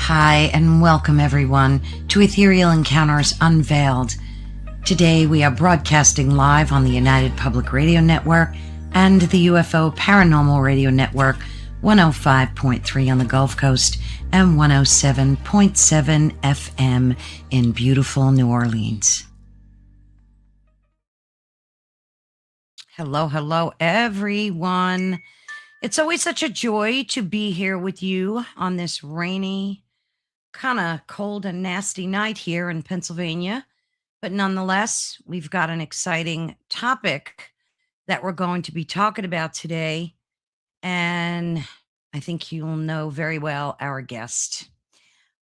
Hi, and welcome everyone to Ethereal Encounters Unveiled. Today we are broadcasting live on the United Public Radio Network and the UFO Paranormal Radio Network, 105.3 on the Gulf Coast and 107.7 FM in beautiful New Orleans. Hello, everyone. It's always such a joy to be here with you on this rainy, kind of cold and nasty night here in Pennsylvania. But nonetheless, we've got an exciting topic that we're going to be talking about today. And I think you'll know very well our guest.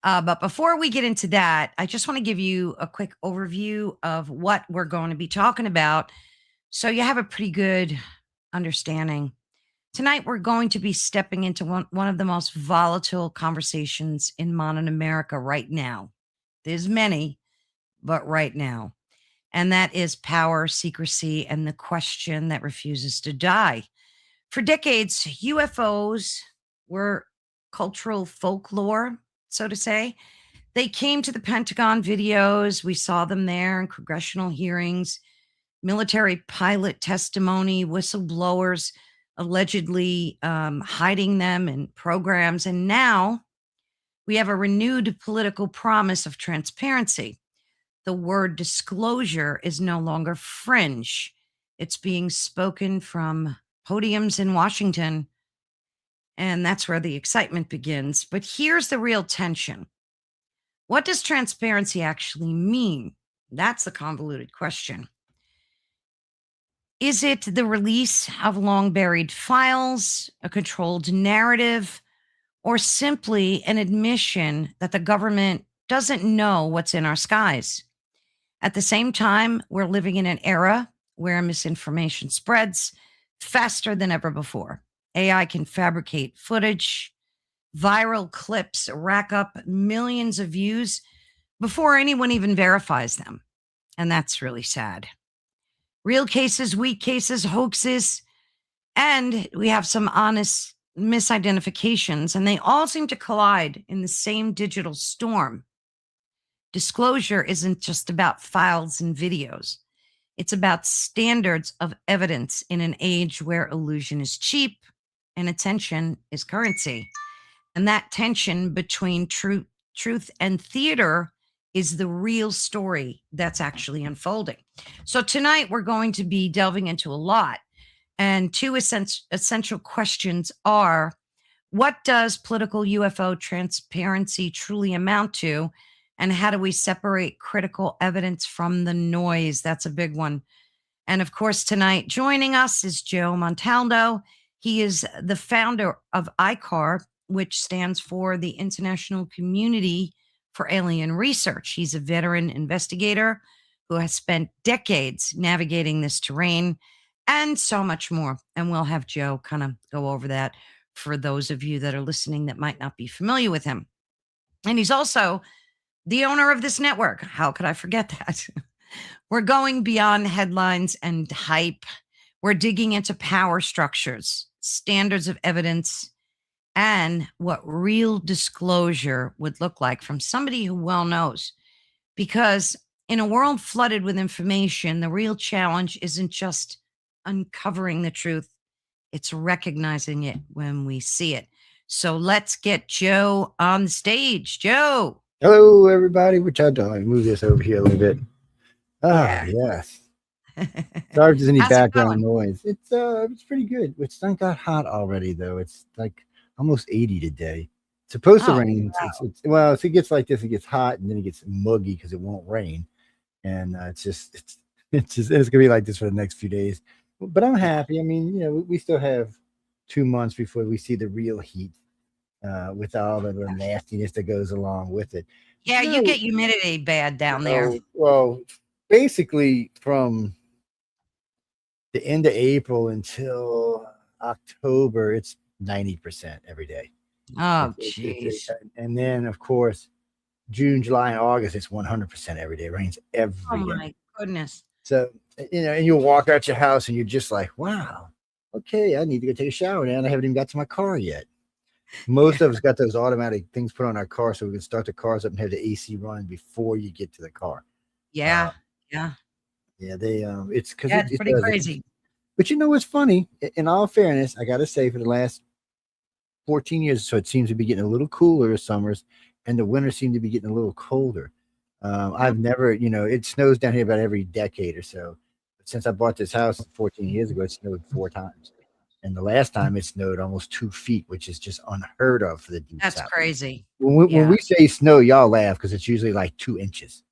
But before we get into that, I just want to give you a quick overview of what we're going to be talking about so you have a pretty good understanding. Tonight, we're going to be stepping into one of the most volatile conversations in modern America right now. There's many, but right now. And that is power, secrecy, and the question that refuses to die. For decades, UFOs were cultural folklore, so to say. They came to the Pentagon videos. We saw them there in congressional hearings, military pilot testimony, whistleblowers allegedly hiding them in programs. And now we have a renewed political promise of transparency. The word disclosure is no longer fringe. It's being spoken from podiums in Washington. And that's where the excitement begins. But here's the real tension. What does transparency actually mean? That's the convoluted question. Is it the release of long buried files, a controlled narrative, or simply an admission that the government doesn't know what's in our skies? At the same time, we're living in an era where misinformation spreads faster than ever before. AI can fabricate footage, viral clips rack up millions of views before anyone even verifies them. And that's really sad. Real cases, weak cases, hoaxes, and we have some honest misidentifications, and they all seem to collide in the same digital storm. Disclosure isn't just about files and videos. It's about standards of evidence in an age where illusion is cheap and attention is currency. And that tension between truth and theater is the real story that's actually unfolding. So tonight we're going to be delving into a lot. And two essential questions are, what does political UFO transparency truly amount to? And how do we separate critical evidence from the noise? That's a big one. And of course, tonight joining us is Joe Montaldo. He is the founder of I.C.A.R, which stands for the International Community for Alien Research. He's a veteran investigator who has spent decades navigating this terrain and so much more. And we'll have Joe kind of go over that for those of you that are listening that might not be familiar with him. And he's also the owner of this network. How could I forget that? We're going beyond headlines and hype. We're digging into power structures, standards of evidence, and what real disclosure would look like from somebody who well knows. Because in a world flooded with information, the real challenge isn't just uncovering the truth, it's recognizing it when we see it. So let's get Joe on the stage. Joe. Hello, everybody. What y'all doing? Move this over here a little bit. Yes. Sorry if there's any background noise. It's pretty good. It's not got hot already, though. It's like almost 80 today. It's supposed to rain. Wow. Well, if it gets like this, it gets hot and then it gets muggy because it won't rain. And it's gonna be like this for the next few days. But I'm happy. I mean, we still have 2 months before we see the real heat, with all the nastiness that goes along with it. Yeah, you get humidity bad down there. Well, basically from the end of April until October, it's 90% every day. Oh, jeez. And then, of course, June, July, and August, it's 100% every day. It rains every day. Oh, my goodness. So, and you'll walk out your house and you're just like, wow, okay, I need to go take a shower now. And I haven't even got to my car yet. Most Yeah. of us got those automatic things put on our car so we can start the cars up and have the AC running before you get to the car. Yeah. Uh, Yeah. yeah, they it's because Yeah. It's it pretty does it. crazy. But you know what's funny? In all fairness, I got to say, for the last 14 years or so, it seems to be getting a little cooler as summers, and the winters seem to be getting a little colder. Yep. I've never, it snows down here about every decade or so. But since I bought this house 14 years ago, it snowed 4 times. And the last time it snowed almost 2 feet, which is just unheard of for the deep That's south. crazy. When we Yeah. say snow, y'all laugh because it's usually like 2 inches,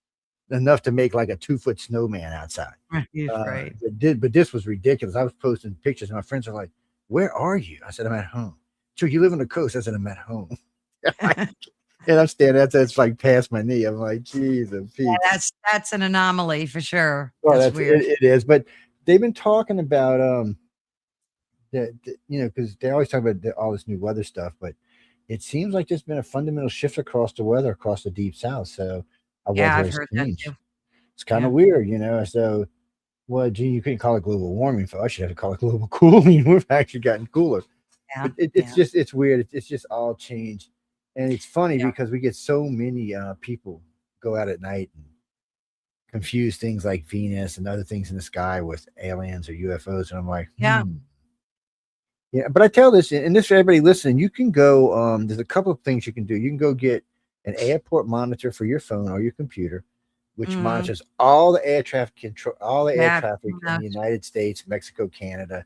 enough to make like a 2 foot snowman outside. Right. Right. But this was ridiculous. I was posting pictures, and my friends are like, "Where are you?" I said, "I'm at home." So you live on the coast? I said, "I'm at home." And I'm standing that's like past my knee. I'm like, Jesus, Yeah, Pete. that's an anomaly for sure. Well, That's that's weird. it is. But they've been talking about because they always talk about all this new weather stuff, but it seems like there's been a fundamental shift across the weather across the deep south. So our Yeah, weather I've has heard that too. changed. It's kind of Yeah. weird. So, well, gee, you couldn't call it global warming for us. You have to call it global cooling. We've actually gotten cooler. Yeah. But it's Yeah. just it's weird. It's just all changed, and it's funny Yeah. because we get so many people go out at night and confuse things like Venus and other things in the sky with aliens or UFOs, and I'm like, Yeah. yeah. But I tell this, and this for everybody listening, you can go. There's a couple of things you can do. You can go get an airport monitor for your phone or your computer, which Mhm. monitors all the air traffic control, all the air Yeah. traffic in the United States, Mexico, Canada.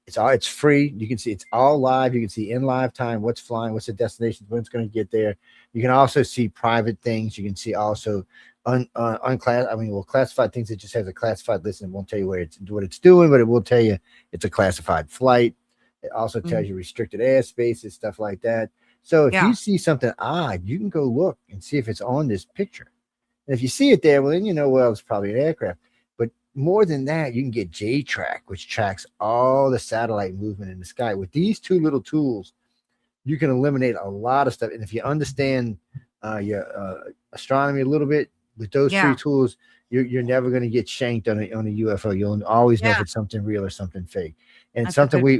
It's free. You can see it's all live. You can see in live time what's flying, what's the destination, when it's going to get there. You can also see private things. You can see also classified things. It just has a classified list and won't tell you what it's doing, but it will tell you it's a classified flight. It also Mhm. tells you restricted airspaces, stuff like that. So if you Yeah. see something odd, you can go look and see if it's on this picture. And if you see it there, well, then you know, well, it's probably an aircraft. But more than that, you can get J-Track, which tracks all the satellite movement in the sky. With these two little tools, you can eliminate a lot of stuff. And if you understand your astronomy a little bit with those three Yeah. tools, you're never going to get shanked on a UFO. You'll always know if Yeah. it's something real or something fake. And That's a something good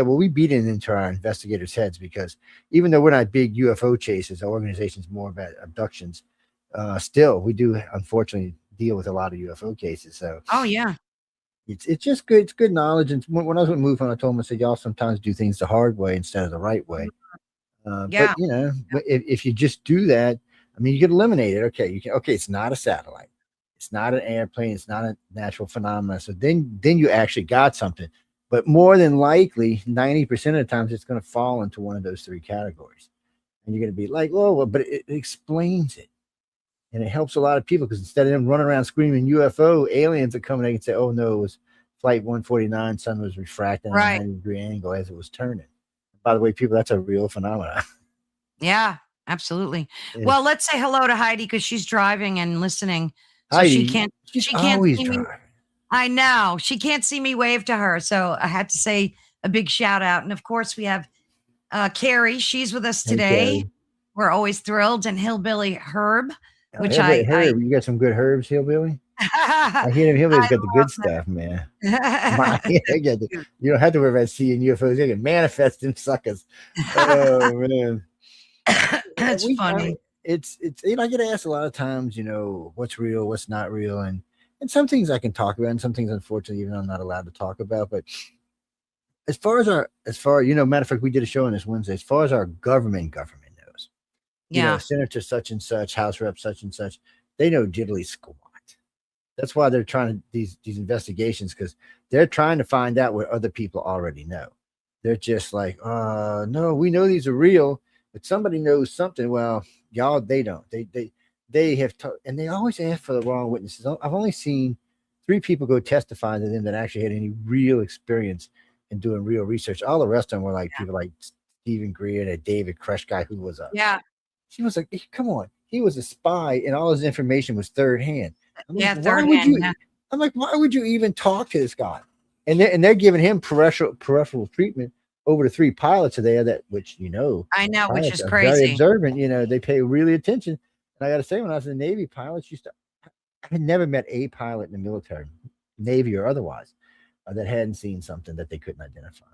we beat it into our investigators' heads because even though we're not big UFO chasers, our organization's more about abductions. Still, we do unfortunately deal with a lot of UFO cases. So Oh, yeah. it's just good. It's good knowledge. And when I was with MoveOn, I told them, I said, y'all sometimes do things the hard way instead of the right Mhm. way. But Yeah. Yeah. if you just do that, I mean, you can eliminate it. Okay, you can. Okay, it's not a satellite, it's not an airplane, it's not a natural phenomenon. So then you actually got something. But more than likely, 90% of the times, it's going to fall into one of those three categories, and you're going to be like, oh, well, but it explains it, and it helps a lot of people because instead of them running around screaming UFO, aliens are coming. They can say, oh no, it was Flight 149. Sun was refracting at a Right. 90-degree angle as it was turning. By the way, people, that's a real phenomenon. Yeah. Absolutely. Yeah. Well, let's say hello to Heidi because she's driving and listening, so Heidi, she's she can't always see me. driving. I know. She can't see me wave to her, so I had to say a big shout out. And of course, we have Carrie. She's with us Hey, today. Carrie. We're always thrilled. And Hillbilly Herb, Oh, which Hillbilly Herb, you got some good herbs, Hillbilly? I hear them Hillbilly's I got the good love stuff, man. My, that. you don't have to worry about seeing UFOs. You can manifest them suckers. Oh, man. That's funny. It's I get asked a lot of times, what's real, what's not real, and some things I can talk about, and some things unfortunately even I'm not allowed to talk about. But matter of fact, we did a show on this Wednesday. As far as our government knows, Yeah. Senator such and such, House Rep such and such, they know diddly squat. That's why they're trying to these investigations because they're trying to find out what other people already know. They're just like, no, we know these are real, but somebody knows something. Well, y'all, they don't. They have, and they always ask for the wrong witnesses. I've only seen 3 people go testify to them that actually had any real experience in doing real research. All the rest of them were like people like Stephen Greer and David Kresh guy, who was a Yeah. she was like, come on, he was a spy, and all his information was third hand. I'm like, Yeah. why Third would hand. you? Yeah. I'm like, why would you even talk to this guy? And they're giving him peripheral treatment over the 3 pilots are there that which I know, which pilots is are very crazy. observant. They pay really attention. And I got to say, when I was in the Navy, pilots used to. I had never met a pilot in the military, Navy or otherwise, that hadn't seen something that they couldn't identify.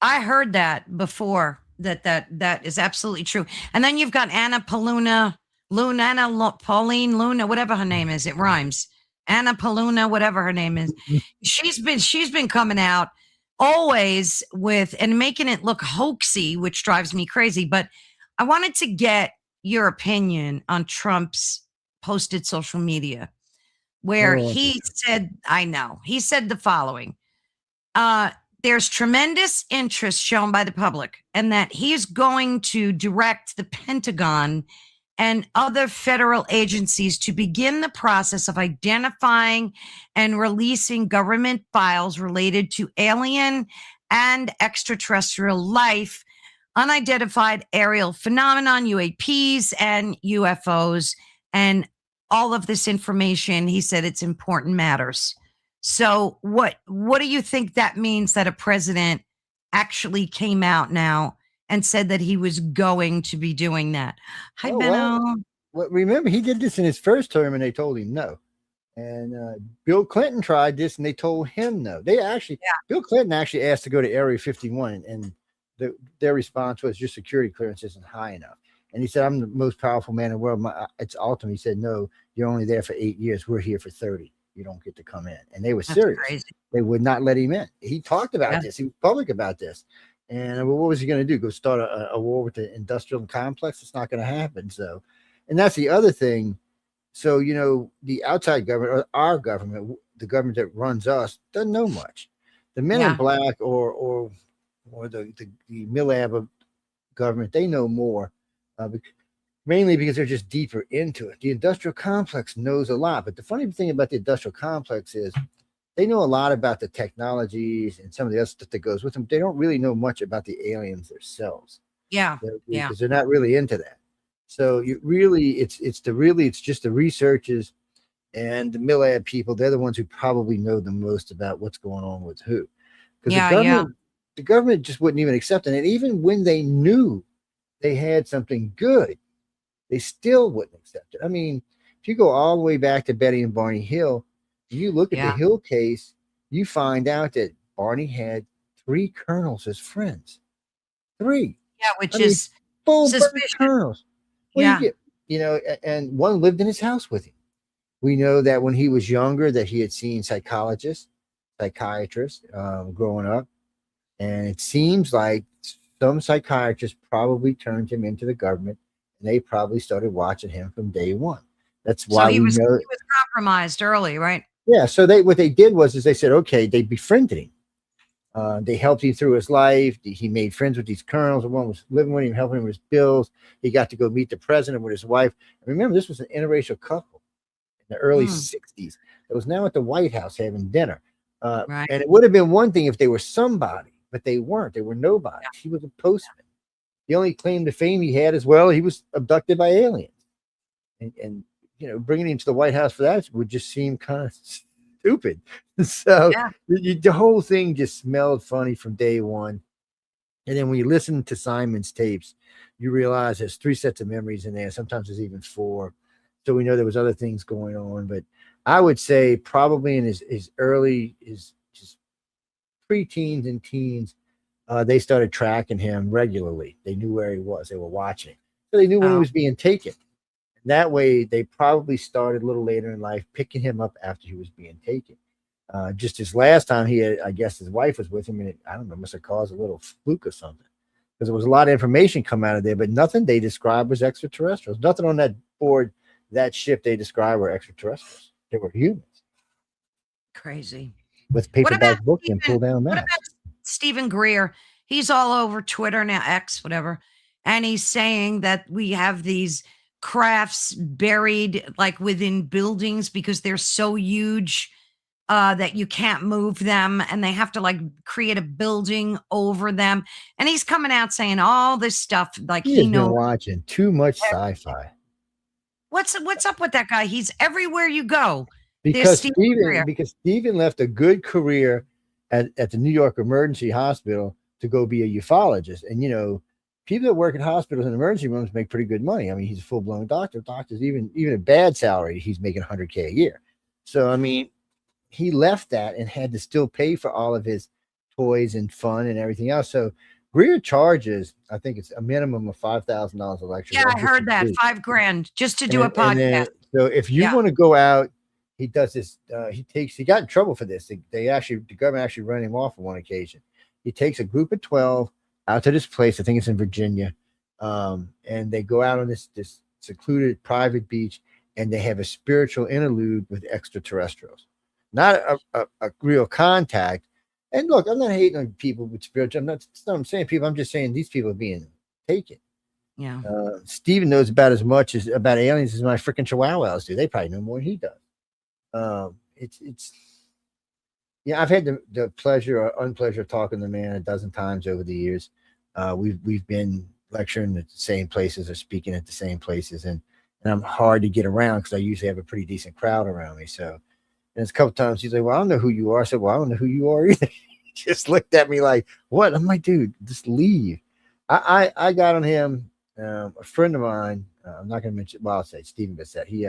I heard that before That is absolutely true. And then you've got Anna Paluna, Pauline Luna, whatever her name is. It rhymes. Anna Paluna, whatever her name is. She's been coming out always with and making it look hoaxy, which drives me crazy. But I wanted to get your opinion on Trump's posted social media where Oh, he said, I know, he said the following. There's tremendous interest shown by the public, and that he's going to direct the Pentagon and other federal agencies to begin the process of identifying and releasing government files related to alien and extraterrestrial life, unidentified aerial phenomenon, UAPs, and UFOs. And all of this information, he said it's important matters. So what do you think that means that a president actually came out now and said that he was going to be doing that? Hi, Benno. Well, remember, he did this in his first term and they told him no. And Bill Clinton tried this and they told him no. Bill Clinton actually asked to go to Area 51 and their response was your security clearance isn't high enough. And he said, I'm the most powerful man in the world. It's ultimate. He said, no, you're only there for 8 years. We're here for 30. You don't get to come in. And they were serious. Crazy. They would not let him in. He talked about this. He was public about this. And what was he going to do? Go start a war with the industrial complex? It's not going to happen. So, and that's the other thing. So, the outside government, or our government, the government that runs us, doesn't know much. The men in black or the Milab government, they know more. Mainly because they're just deeper into it. The industrial complex knows a lot. But the funny thing about the industrial complex is they know a lot about the technologies and some of the other stuff that goes with them. They don't really know much about the aliens themselves. Yeah. Because they're not really into that. So it's just the researchers and the Milab people. They're the ones who probably know the most about what's going on with who. Because the government just wouldn't even accept it. And even when they knew they had something good, they still wouldn't accept it. I mean, if you go all the way back to Betty and Barney Hill, you look at the Hill case, you find out that Barney had 3 colonels as friends. 3. Yeah, which is full suspicious colonels. Well, yeah. And one lived in his house with him. We know that when he was younger that he had seen psychiatrists growing up. And it seems like some psychiatrists probably turned him into the government. They probably started watching him from day one. That's why he was compromised early, right? Yeah. So what they did was they said, okay, they befriended him. They helped him through his life. He made friends with these colonels. One was living with him, helping him with his bills. He got to go meet the president with his wife. And remember, this was an interracial couple in the early 60s. It was now at the White House having dinner. Right. And it would have been one thing if they were somebody, but they weren't. They were nobody. Yeah. He was a postman. The only claim to fame he had as well, he was abducted by aliens. And bringing him to the White House for that would just seem kind of stupid. So the whole thing just smelled funny from day one. And then when you listen to Simon's tapes, you realize there's 3 sets of memories in there. Sometimes there's even 4. So we know there was other things going on. But I would say probably in his early, his just pre-teens and teens, they started tracking him regularly. They knew where he was. They were watching. So they knew when he was being taken. And that way, they probably started a little later in life picking him up after he was being taken. Just this last time, I guess his wife was with him, and I don't know, must have caused a little fluke or something. Because there was a lot of information come out of there, but nothing they described was extraterrestrials. Nothing on that board, that ship they described were extraterrestrials. They were humans. Crazy. With paperback book and pull down maps. What about Stephen Greer? He's all over Twitter now, X, whatever. And he's saying that we have these crafts buried like within buildings because they're so huge that you can't move them, and they have to like create a building over them. And he's coming out saying all this stuff like he knows. Been watching too much sci-fi. What's up with that guy? He's everywhere you go. Because Stephen left a good career at the New York Emergency Hospital to go be a ufologist. And people that work in hospitals and emergency rooms make pretty good money. I mean, he's a full-blown doctor. Doctors, even a bad salary, he's making $100K a year. So, I mean, he left that and had to still pay for all of his toys and fun and everything else. So Greer charges, I think it's a minimum of $5,000 a lecture. Yeah, That's I just heard a that. fee. 5 grand just to do a And then, podcast. so if you Yeah. want to go out, he does this. He got in trouble for this. The government actually ran him off on one occasion. He takes a group of 12 out to this place. I think it's in Virginia. And they go out on this secluded private beach, and they have a spiritual interlude with extraterrestrials, not a real contact. And look, I'm not hating on people with spiritual. That's not what I'm saying. People, I'm just saying these people are being taken. Yeah. Steven knows about as much as about aliens as my freaking chihuahuas do. They probably know more than he does. It's yeah. I've had the pleasure or unpleasure of talking to the man a dozen times over the years. We've been lecturing at the same places or speaking at the same places, and I'm hard to get around because I usually have a pretty decent crowd around me. So, and it's a couple times he's like, "Well, I don't know who you are." I said, "Well, I don't know who you are either." He just looked at me like, "What?" I'm like, "Dude, just leave." I got on him. A friend of mine, I'm not going to mention. Well, I'll say Stephen Bissett. He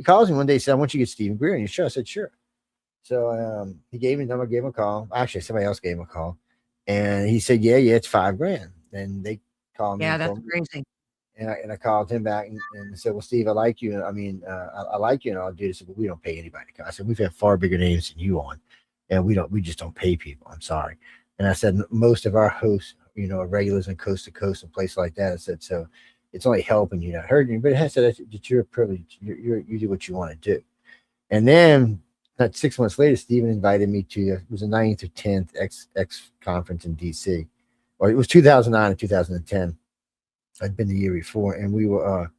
calls me one day. Said, "I want you to get Stephen Greer on your show." I said, "Sure." So he gave me the number. Gave him a call. Actually, somebody else gave him a call, and he said, "Yeah, it's 5 grand." And they called me Yeah, and that's told me. crazy. And I called him back and said, "Well, Steve, I like you. I mean, I like you, and I'll do this, but we don't pay anybody to come." I said, "We've had far bigger names than you on, and we just don't pay people. I'm sorry." And I said, "Most of our hosts, are regulars in coast to coast and places like that." I said, "So it's only helping you, not hurting you." But it has to that you're a privilege. You do what you want to do. And then about 6 months later, Stephen invited me to it was the 9th or 10th X conference in DC, or it was 2009 and 2010. I'd been the year before, and we were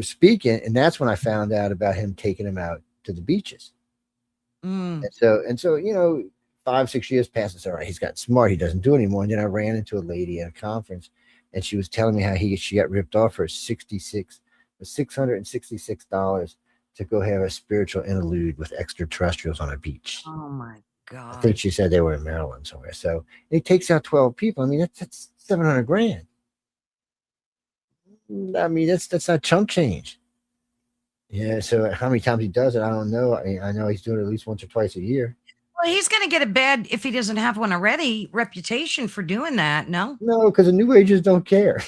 speaking, and that's when I found out about him taking him out to the beaches. Mm. And so 5 6 years passes. All right, he's got smart. He doesn't do it anymore. And then I ran into a lady at a conference, and she was telling me how she got ripped off for $666 to go have a spiritual interlude with extraterrestrials on a beach. Oh my I think God. she said they were in Maryland somewhere. So it takes out 12 people. I mean, that's 700 grand. I mean, that's not chump change. Yeah. So how many times he does it, I don't know. I mean, I know he's doing it at least once or twice a year. Well, he's going to get a bad, if he doesn't have one already, reputation for doing that. No? No, because the New Agers don't care.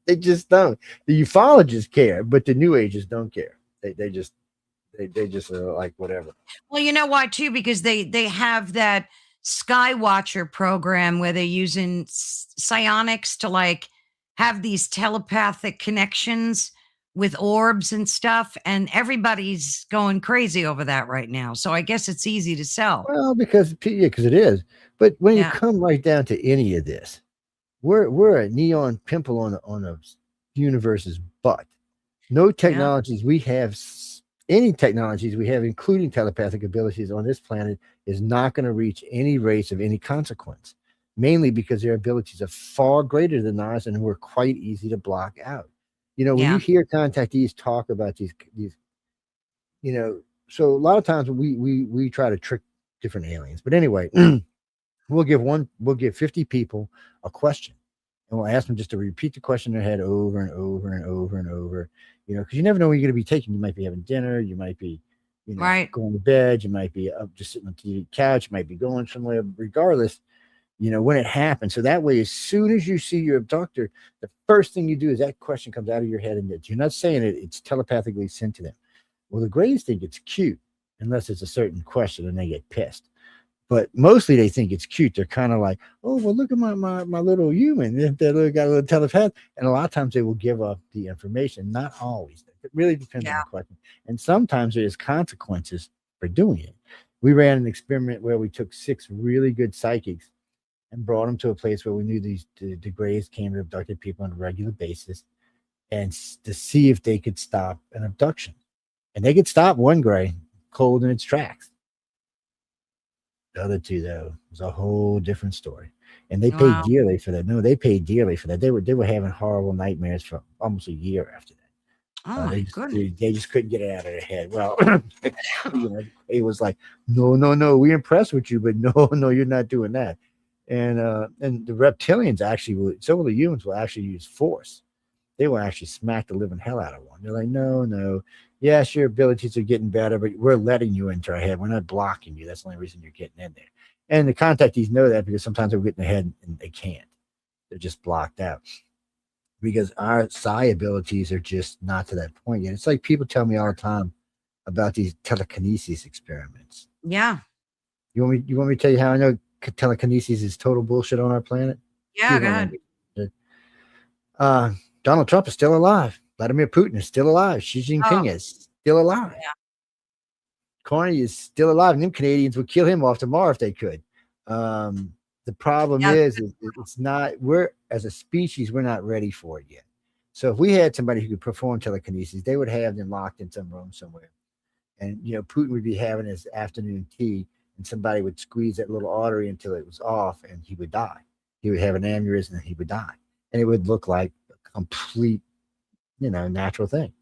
They just don't. The ufologists care, but the New Agers don't care. They just are like whatever. Well, you know why too? Because they have that Skywatcher program where they're using psionics to like have these telepathic connections with orbs and stuff, and everybody's going crazy over that right now. So I guess it's easy to sell. Well, because it is. But when you Yeah, come right down to any of this, we're a neon pimple on a universe's butt. No yeah, technologies we have, any technologies we have, including telepathic abilities on this planet, is not going to reach any race of any consequence. Mainly because their abilities are far greater than ours, and we're quite easy to block out. When you yeah, hear contactees talk about these, you know, so a lot of times we try to trick different aliens. But anyway, we'll give 50 people a question, and we'll ask them just to repeat the question in their head over and over and over and over. Because you never know where you're going to be taken. You might be having dinner, you might be, right. going to bed, you might be up just sitting on the couch, you might be going somewhere. Regardless, when it happens. So that way, as soon as you see your abductor, the first thing you do is that question comes out of your head, and you're not saying it; it's telepathically sent to them. Well, the Greys think it's cute, unless it's a certain question, and they get pissed. But mostly they think it's cute. They're kind of like, "Oh, well, look at my little human. If they got a little telepath," and a lot of times they will give up the information. Not always. It really depends on Yeah, the question, and sometimes there's consequences for doing it. We ran an experiment where we took 6 really good psychics and brought them to a place where we knew the Greys came to abducted people on a regular basis, and to see if they could stop an abduction. And they could stop one Grey cold in its tracks. The other two, though, was a whole different story. And they paid wow. dearly for that. No, they paid dearly for that. They were having horrible nightmares for almost a year after Oh that. They my just goodness. they just couldn't get it out of their head. Well, it was like, no, no, no, we impressed with you, but no, no, you're not doing that. And the reptilians actually some of the humans will actually use force. They will actually smack the living hell out of one. They're like, no, no, yes, your abilities are getting better, but we're letting you into our head. We're not blocking you. That's the only reason you're getting in there. And the contactees know that because sometimes they'll get in the head and they can't. They're just blocked out because our psi abilities are just not to that point yet. It's like people tell me all the time about these telekinesis experiments. Yeah. You want me to tell you how I know telekinesis is total bullshit on our planet? Yeah, go ahead. Donald Trump is still alive. Vladimir Putin is still alive. Xi Jinping is still alive. Yeah. Carney is still alive, and them Canadians would kill him off tomorrow if they could. The problem is it's not, we're as a species, we're not ready for it yet. So if we had somebody who could perform telekinesis, they would have them locked in some room somewhere. And, Putin would be having his afternoon tea and somebody would squeeze that little artery until it was off and he would die. He would have an aneurysm and he would die. And it would look like a complete, natural thing.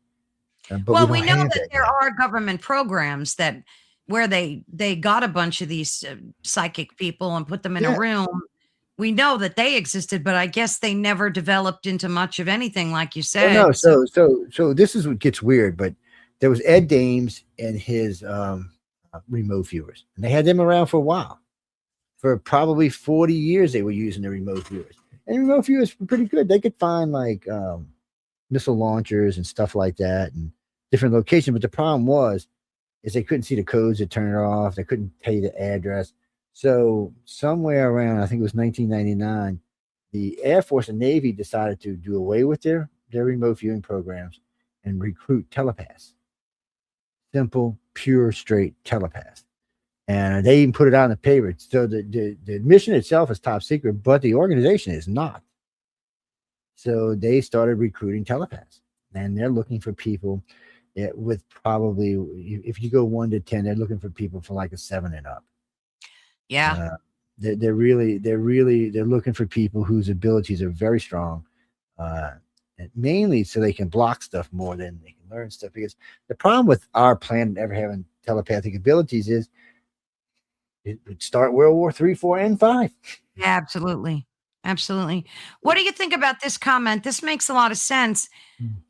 But we know that there are government programs where they got a bunch of these psychic people and put them in a room. We know that they existed, but I guess they never developed into much of anything, like you said. No, so this is what gets weird. But there was Ed Dames and his remote viewers, and they had them around for a while. For probably 40 years, they were using the remote viewers, and remote viewers were pretty good. They could find like missile launchers and stuff like that, and different locations. But the problem is they couldn't see the codes to turn it off. They couldn't tell you the address. So somewhere around, I think it was 1999, the Air Force and Navy decided to do away with their remote viewing programs and recruit telepaths. Simple, pure, straight telepaths. And they even put it out in the paper. So the mission itself is top secret, but the organization is not. So they started recruiting telepaths. And they're looking for people with probably, if you go 1 to 10, they're looking for people for like a 7 and up. Yeah. They're looking for people whose abilities are very strong, mainly so they can block stuff more than they can learn stuff. Because the problem with our planet ever having telepathic abilities is it would start World War III, 4, and 5. Yeah, absolutely. Absolutely. What do you think about this comment? This makes a lot of sense.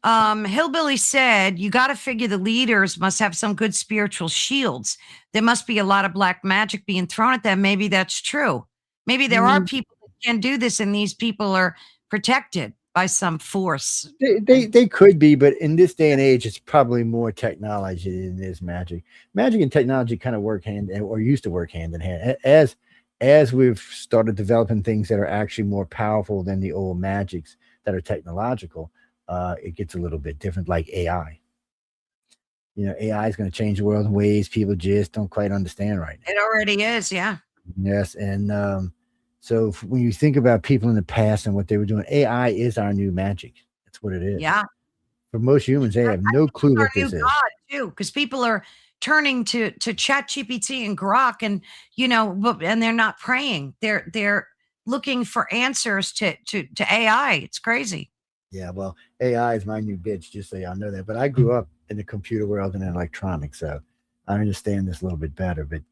Hillbilly said, you got to figure the leaders must have some good spiritual shields. There must be a lot of black magic being thrown at them. Maybe that's true. Maybe there are people that can do this and these people are protected by some force. They could be, but in this day and age, it's probably more technology than it is magic. Magic and technology kind of work used to work hand in hand. As we've started developing things that are actually more powerful than the old magics that are technological, it gets a little bit different, like AI. AI is going to change the world in ways people just don't quite understand right now. It already is, yeah. Yes, and so when you think about people in the past and what they were doing, AI is our new magic. That's what it is. Yeah. For most humans, they have no clue what this is. God too, because people are turning to ChatGPT and Grok, and and they're not praying. They're looking for answers to AI. It's crazy. Yeah, well, AI is my new bitch, just so y'all know that. But I grew up in the computer world and electronics, so I understand this a little bit better. But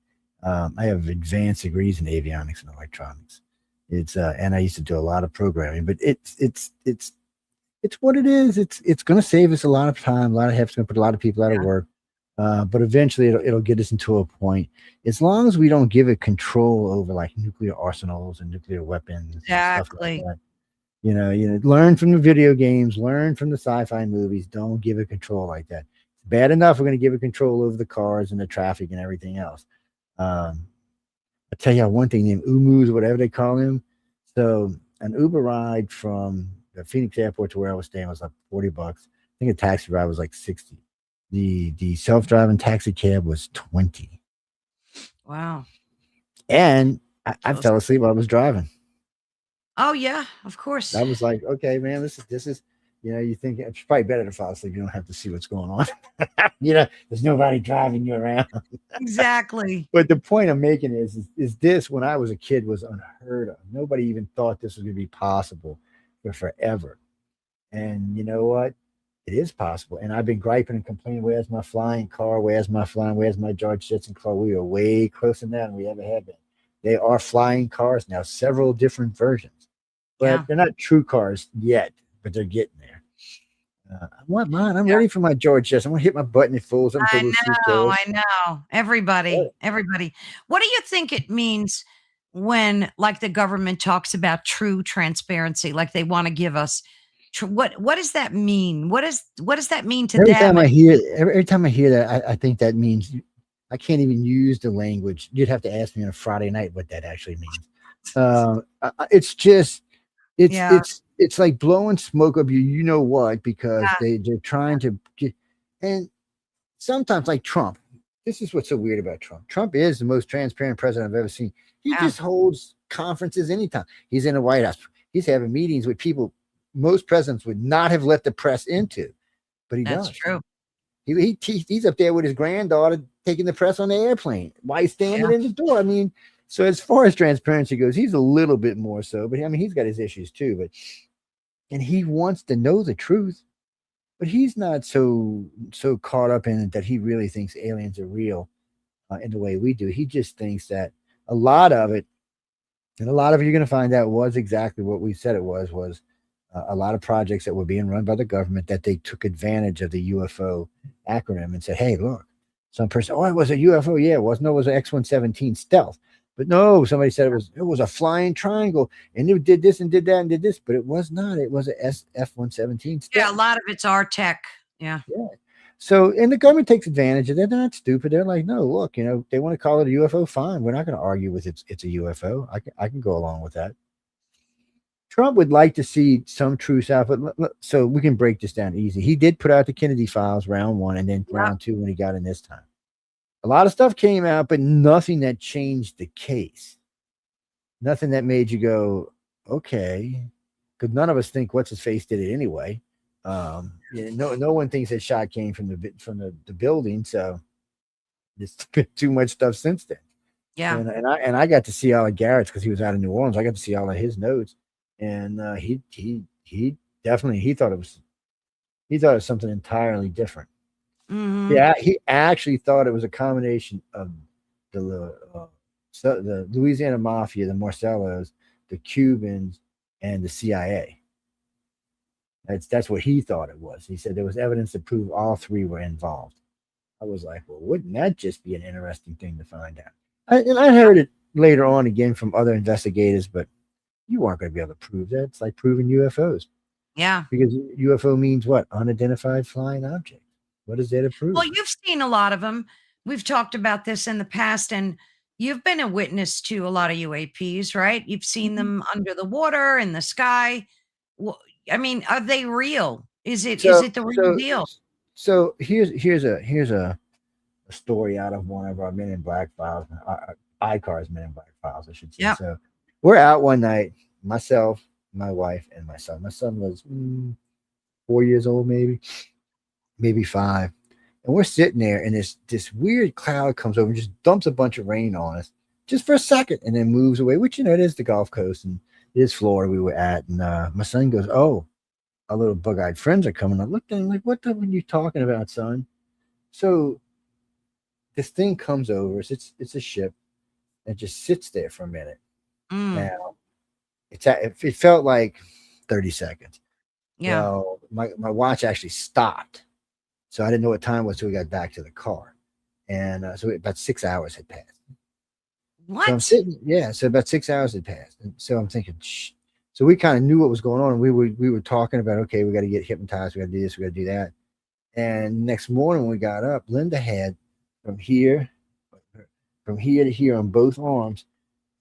I have advanced degrees in avionics and electronics. It's and I used to do a lot of programming, but it's what it is. It's going to save us a lot of time, a lot of help. It's going to put a lot of people out of work. But eventually it'll get us into a point, as long as we don't give it control over like nuclear arsenals and nuclear weapons. Exactly. And stuff like that. Learn from the video games, learn from the sci-fi movies. Don't give it control like that. It's bad enough we're going to give it control over the cars and the traffic and everything else. I'll tell you one thing, named Umus, whatever they call him. So an Uber ride from the Phoenix airport to where I was staying was like $40. I think a taxi ride was like 60. The self-driving taxi cab was 20. Wow. And I fell asleep while I was driving. Oh yeah, of course. I was like, okay, man, this is, you think it's probably better to fall asleep. You don't have to see what's going on. There's nobody driving you around. Exactly. But the point I'm making is this, when I was a kid, was unheard of. Nobody even thought this was going to be possible for forever. And you know what? It is possible. And I've been griping and complaining, where's my flying car? Where's my George Jetson car? We are way closer now than we ever have been. They are flying cars now, several different versions. But they're not true cars yet, but they're getting there. I want mine. I'm ready for my George Jess. I'm gonna hit my button. It falls up until those shoes goes. I know. Everybody, everybody. What do you think it means when, like, the government talks about true transparency, like they want to give us? What does that mean? What does that mean to them? Every time I hear that, I think that means I can't even use the language. You'd have to ask me on a Friday night what that actually means. It's just Yeah, it's like blowing smoke up you know what, because yeah, they're trying to get, and sometimes like Trump. This is what's so weird about Trump. Trump is the most transparent president I've ever seen. He yeah. just holds conferences anytime. He's in the White House. He's having meetings with people most presidents would not have let the press into, but he That's does. true. He's up there with his granddaughter taking the press on the airplane. Why he's standing Yeah, in the door? I mean, so as far as transparency goes, he's a little bit more so, but I mean, he's got his issues too. But and he wants to know the truth, but he's not so caught up in it that he really thinks aliens are real in the way we do. He just thinks that a lot of it, and a lot of it, you're going to find out was exactly what we said it was a lot of projects that were being run by the government that they took advantage of the UFO acronym and said, "Hey, look, some person, oh, it was a UFO. Yeah, it was. No, it was an X-117 stealth." But no, somebody said it was a flying triangle, and it did this and did that and did this, but it was not. It was a F-117 yeah. A stealth. lot of it's our tech. Yeah, Yeah. So, and the government takes advantage of that. They're not stupid. They're like, no, look, they want to call it a UFO. Fine, we're not going to argue with it's a UFO. I can go along with that. Trump would like to see some truth out, but so we can break this down easy. He did put out the Kennedy files round one, and then yeah, round two when he got in this time. A lot of stuff came out, but nothing that changed the case. Nothing that made you go, okay, because none of us think what's his face did it anyway. No one thinks that shot came from the building. So there's been too much stuff since then. yeah. And I got to see all of Garrett's because he was out in New Orleans. I got to see all of his notes, and he definitely he thought it was something entirely different. Hmm. Yeah, he actually thought it was a combination of the Louisiana Mafia, the Marcellos, the Cubans, and the CIA. That's what he thought it was. He said there was evidence to prove all three were involved. I was like, well, wouldn't that just be an interesting thing to find out? And I heard it later on again from other investigators, but you aren't going to be able to prove that. It's like proving UFOs Yeah. because UFO means what? Unidentified flying object. What is there to Well, prove? you've seen a lot of them. We've talked about this in the past, and you've been a witness to a lot of UAPs, right? You've seen Mhm. them under the water, in the sky. Wh- I mean, are they real? Is So it the real so deal? so here's a story out of one of our Men in Black files, I.C.A.R's Men in Black files, I should say. Yep. So we're out one night, myself, my wife, and my son. My son was 4 years old, maybe five. And we're sitting there, and this weird cloud comes over and just dumps a bunch of rain on us just for a second and then moves away, which, it is the Gulf Coast and it is Florida we were at. And my son goes, "Oh, our little bug eyed friends are coming." I looked at him like, "What the are you talking about, son?" So this thing comes over us. It's a ship and just sits there for a minute. Mm, Now, it felt like 30 seconds. yeah. Well, my watch actually stopped. So I didn't know what time it was till we got back to the car. And so about 6 hours had passed. So I'm What? sitting, yeah. So about 6 hours had passed, and so I'm thinking, shh. So we kind of knew what was going on, and we were talking about, okay, we got to get hypnotized, we got to do this, we got to do that. And next morning when we got up, Linda had from here, from here to here on both arms,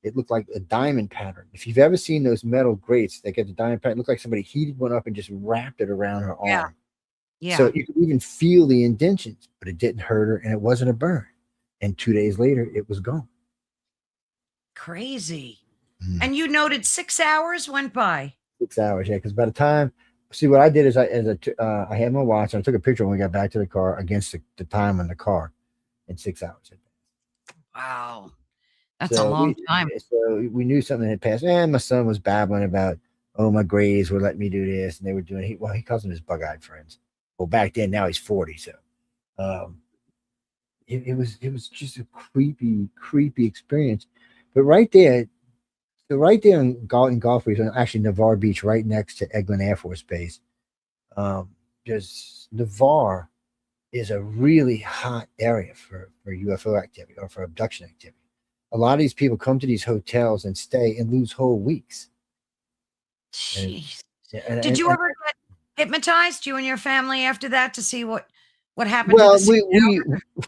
it looked like a diamond pattern. If you've ever seen those metal grates that get the diamond pattern, it looked like somebody heated one up and just wrapped it around her Yeah. arm. So Yeah. you could even feel the indentions, but it didn't hurt her, and it wasn't a burn. And 2 days later, it was gone. Crazy. Mm. And you noted 6 hours went by. 6 hours, yeah. Because by the time, see, what I did is I had my watch and I took a picture when we got back to the car against the time on the car, and 6 hours had passed. Wow. That's a So long time. we knew something had passed. And my son was babbling about, oh, my grades were letting me do this, and they were doing. He calls them his bug-eyed friends. Well, back then, now he's 40, so um, it was just a creepy experience. But right there, so right there in Gulf Breeze, actually Navarre Beach, right next to Eglin Air Force Base. Navarre is a really hot area for UFO activity or for abduction activity. A lot of these people come to these hotels and stay and lose whole weeks. And, Jeez. Did and you ever get hypnotized, you and your family, after that to see what happened to the well, sick?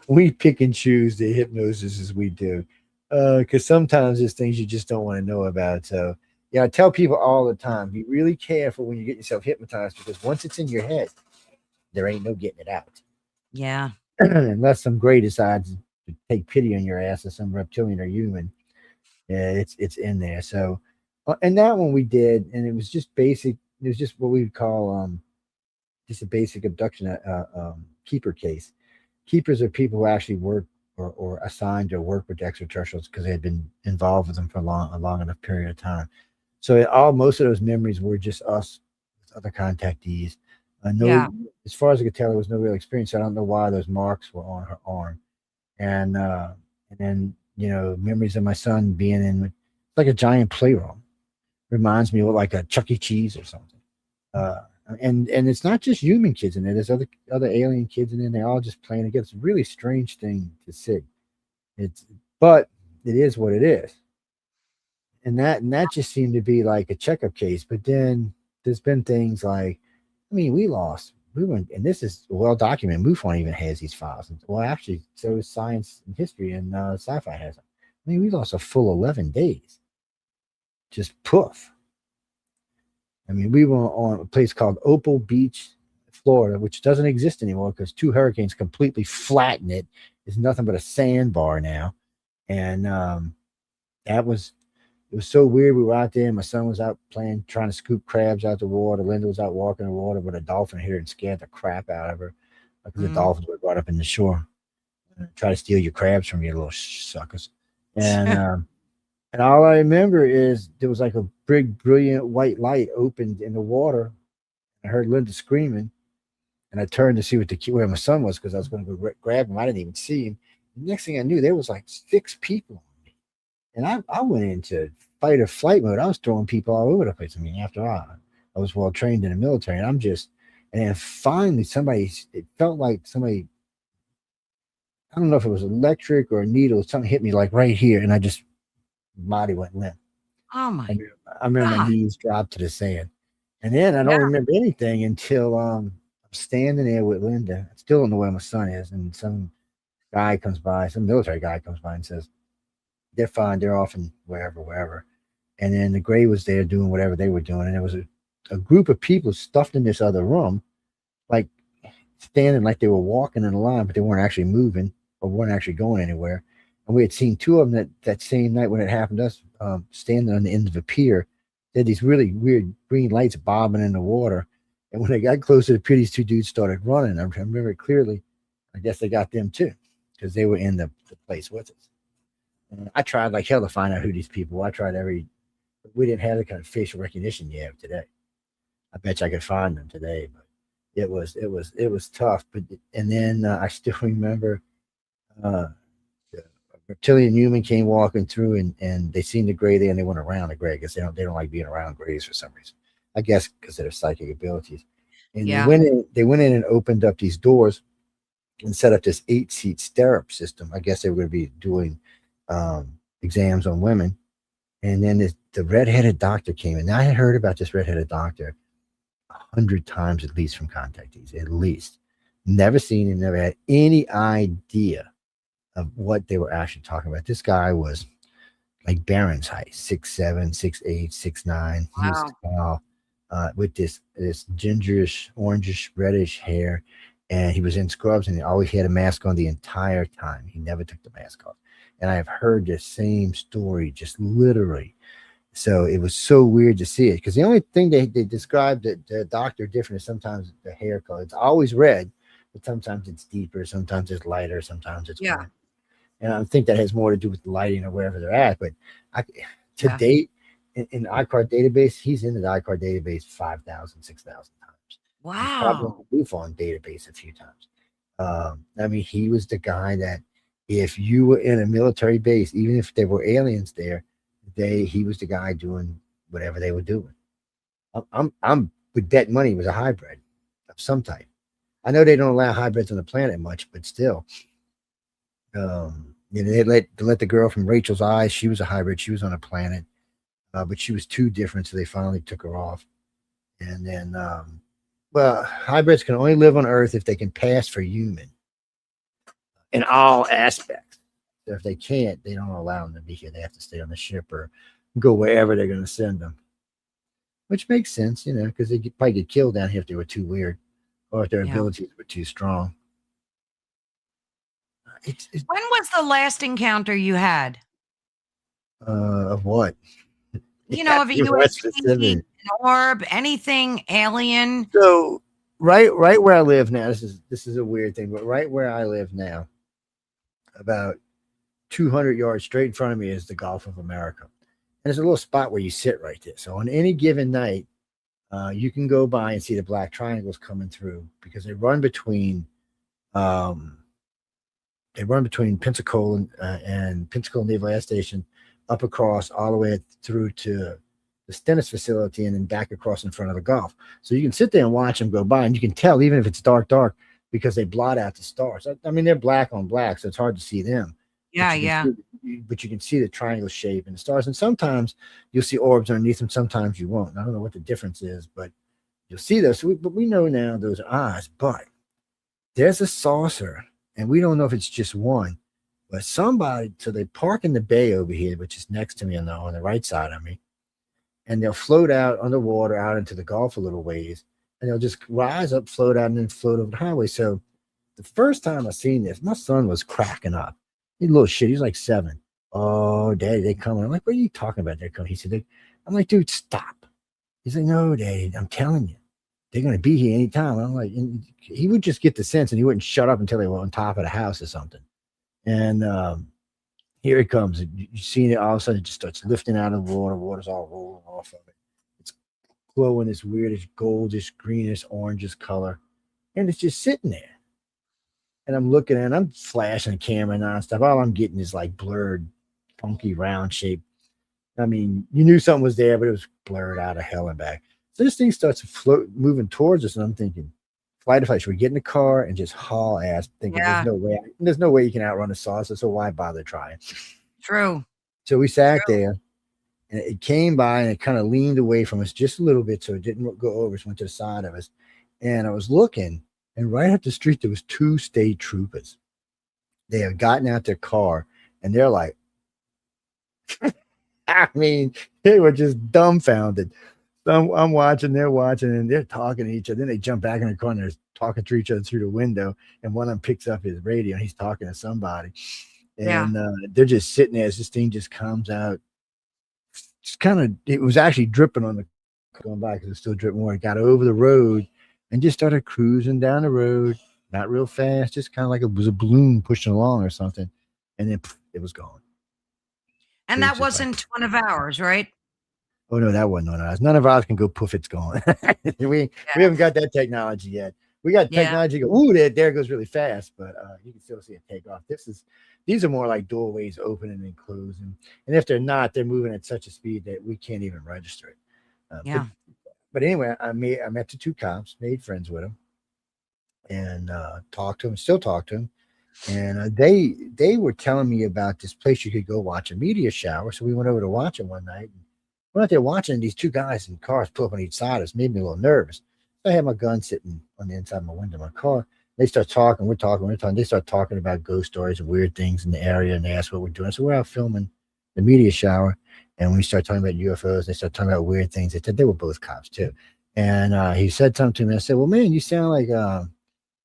we pick and choose the hypnosis as we do, because sometimes there's things you just don't want to know about. So yeah, I tell people all the time: be really careful when you get yourself hypnotized, because once it's in your head, there ain't no getting it out. Yeah. Unless some gray decides to take pity on your ass, or some reptilian or human, yeah, it's in there. So, and that one we did, and it was just basic. It was just what we would call just a basic abduction keeper case. Keepers are people who actually work or assigned to work with extraterrestrials because they had been involved with them for a long enough period of time. So most of those memories were just us with other contactees. No, Yeah. as far as I could tell, there was no real experience. So I don't know why those marks were on her arm, and and then memories of my son being in like a giant playroom reminds me of like a Chuck E. Cheese or something. Uh, and it's not just human kids in there. There's other alien kids in there. And they're all just playing together. It's a really strange thing to see. It's but it is what it is. And that just seemed to be like a checkup case. But then there's been things like, I mean, we went, and this is well documented. MUFON even has these files. Well, actually, so is science and history, and sci-fi has them. I mean, we lost a full 11 days. Just poof. I mean, we were on a place called Opal Beach, Florida, which doesn't exist anymore because two hurricanes completely flattened it. It's nothing but a sandbar now. And that was it was so weird. We were out there, and my son was out playing, trying to scoop crabs out the water. Linda was out walking the water, but a dolphin hit her and scared the crap out of her because the Mm. dolphins were brought up in the shore, try to steal your crabs from you, little suckers. And and all I remember is there was like a big, brilliant white light opened in the water. I heard Linda screaming, and I turned to see where my son was because I was going to go grab him. I didn't even see him. The next thing I knew, there was like 6 people on me, and I went into fight or flight mode. I was throwing people all over the place. I mean, after all, I was well trained in the military, and and then finally somebody, it felt like somebody, I don't know if it was electric or a needle, something hit me like right here, and I just body went limp. Oh my I remember my God. knees dropped to the sand. And then I Yeah. don't remember anything until I'm standing there with Linda. I still don't know where my son is. And some guy comes by, some military guy comes by and says, they're fine. They're off in wherever. And then the gray was there doing whatever they were doing. And there was a group of people stuffed in this other room, like standing like they were walking in a line, but they weren't actually moving or weren't actually going anywhere. And we had seen two of them that same night when it happened to us, standing on the end of a pier. They had these really weird green lights bobbing in the water. And when they got close to the pier, these two dudes started running. I remember it clearly. I guess they got them too because they were in the place with us. And I tried like hell to find out who these people were. I tried we didn't have the kind of facial recognition you have today. I bet you I could find them today, but it was tough. But and then I still remember uh, the reptilian human came walking through, and they seen the gray there, and they went around the gray because they don't like being around grays for some reason. I guess because of their psychic abilities. And Yeah. they went in and opened up these doors and set up this 8-seat stirrup system. I guess they were going to be doing exams on women. And then the redheaded doctor came in. Now I had heard about this redheaded doctor 100 times at least from contactees, at least. Never seen him, never had any idea of what they were actually talking about. This guy was like Baron's height, 6'7", 6'8", 6'9". He was Wow. tall, with this gingerish, orangish, reddish hair, and he was in scrubs, and he always had a mask on the entire time. He never took the mask off. And I have heard the same story, just literally. So it was so weird to see it because the only thing they described the doctor different is sometimes the hair color. It's always red, but sometimes it's deeper, sometimes it's lighter, sometimes it's Yeah. orange. And I think that has more to do with the lighting or wherever they're at. But I, to Yeah. date, in the I.C.A.R database, he's in the I.C.A.R database 5,000, 6,000 times. He's probably in Wow. the MUFON database a few times. I mean, he was the guy that if you were in a military base, even if there were aliens there, he was the guy doing whatever they were doing. I'm would bet money he was a hybrid of some type. I know they don't allow hybrids on the planet much, but still, they let the girl from Rachel's Eyes. She was a hybrid. She was on a planet, but she was too different, so they finally took her off. And then, well, hybrids can only live on Earth if they can pass for human in all aspects. So if they can't, they don't allow them to be here. They have to stay on the ship or go wherever they're going to send them, which makes sense, because they probably get killed down here if they were too weird or if their abilities were too strong. When was the last encounter you had? Of what? Of a UFO, an orb, anything alien. So right where I live now, this is a weird thing, but right where I live now, about 200 yards straight in front of me is the Gulf of America. And there's a little spot where you sit right there. So on any given night, you can go by and see the black triangles coming through because they run between Pensacola and Pensacola Naval Air Station, up across all the way through to the Stennis facility and then back across in front of the Gulf. So you can sit there and watch them go by, and you can tell even if it's dark because they blot out the stars. I mean, they're black on black, so it's hard to see them. Yeah. But you can see the triangle shape and the stars, and sometimes you'll see orbs underneath them. Sometimes you won't. I don't know what the difference is, but you'll see those. But we know now those are eyes. But there's a saucer, and we don't know if it's just one, but somebody. So they park in the bay over here, which is next to me on the right side of me, and they'll float out underwater out into the Gulf a little ways, and they'll just rise up, float out, and then float over the highway. So the first time I seen this, my son was cracking up. He's a little shit. He's like 7. Oh, Daddy, they coming. I'm like, what are you talking about? They're coming. He said, I'm like, dude, stop. He's like, no, Daddy, I'm telling you, they're going to be here anytime. I'm like, and he would just get the sense, and he wouldn't shut up until they were on top of the house or something. And here it comes. You see it, all of a sudden, it just starts lifting out of the water. Water's all rolling off of it. It's glowing this weirdish, goldish, greenish, orangish color. And it's just sitting there. And I'm looking at it, I'm flashing the camera nonstop. All I'm getting is like blurred, funky, round shape. I mean, you knew something was there, but it was blurred out of hell and back. So this thing starts to float, moving towards us, and I'm thinking, flight or fight. Should we get in the car and just haul ass? Thinking there's no way you can outrun a saucer, so why bother trying? True. So we sat there, and it came by, and it kind of leaned away from us just a little bit, so it didn't go over. It went to the side of us, and I was looking. And right up the street, there was 2 state troopers. They had gotten out their car, and they're like, I mean, they were just dumbfounded. So I'm watching, they're watching, and they're talking to each other. Then they jump back in the car, and they're talking to each other through the window. And one of them picks up his radio, and he's talking to somebody. And they're just sitting there as this thing just comes out. Just kind of, it was actually dripping on the going by because it was still dripping more. It got over the road and just started cruising down the road, not real fast, just kind of like it was a balloon pushing along or something. And then it was gone. And that wasn't one of ours, right? Oh, no, that wasn't one of ours. None of ours can go poof, it's gone. we haven't got that technology yet. We got technology go, ooh, there goes really fast, but you can still see it take off. These are more like doorways opening and closing. And if they're not, they're moving at such a speed that we can't even register it. But anyway, I met the 2 cops, made friends with them, and talked to them, still talk to them. And they were telling me about this place you could go watch a meteor shower. So we went over to watch it one night. And we're out there watching these 2 guys in cars pull up on each side of us, made me a little nervous. So I had my gun sitting on the inside of my window of my car. They start talking, we're talking. They start talking about ghost stories and weird things in the area, and they asked what we're doing. So we're out filming the meteor shower. And when we start talking about UFOs, they start talking about weird things. They said they were both cops too. And he said something to me. I said, well, man, you sound like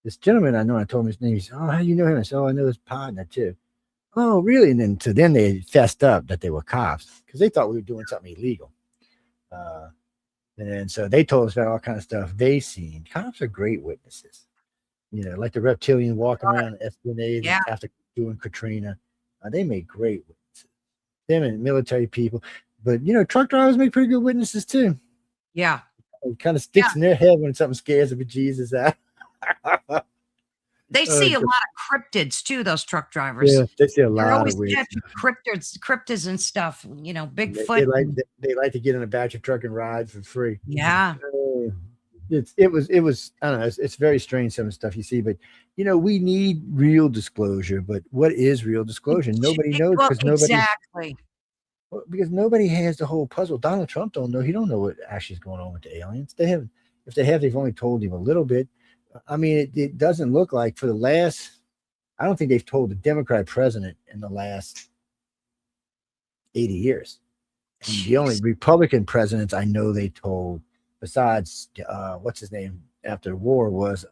this gentleman I know. I told him his name. He said, oh, how do you know him? I said, oh, I know his partner too. Oh, really? And then they fessed up that they were cops because they thought we were doing something illegal. And then so they told us about all kinds of stuff they seen. Cops are great witnesses. Like the reptilian walking around Esplanade after doing Katrina. They make great witnesses. Them and military people, but truck drivers make pretty good witnesses too. Yeah, it kind of sticks in their head when something scares the bejesus out. They see a lot of cryptids too. Those truck drivers. Yeah, they see a lot of weird cryptids and stuff. Bigfoot. They like to get in a batch of truck and ride for free. Yeah. it was I don't know, it's very strange, some of the stuff you see, but we need real disclosure. But what is real disclosure? Nobody knows, Well, exactly. because nobody has the whole puzzle. Donald Trump don't know. He don't know what actually is going on with the aliens. They have, if they have, they've only told him a little bit. I mean, it doesn't look like for the last. I don't think they've told the Democrat president in the last 80 years. And the only Jeez. Republican presidents I know they told, besides what's his name after the war, was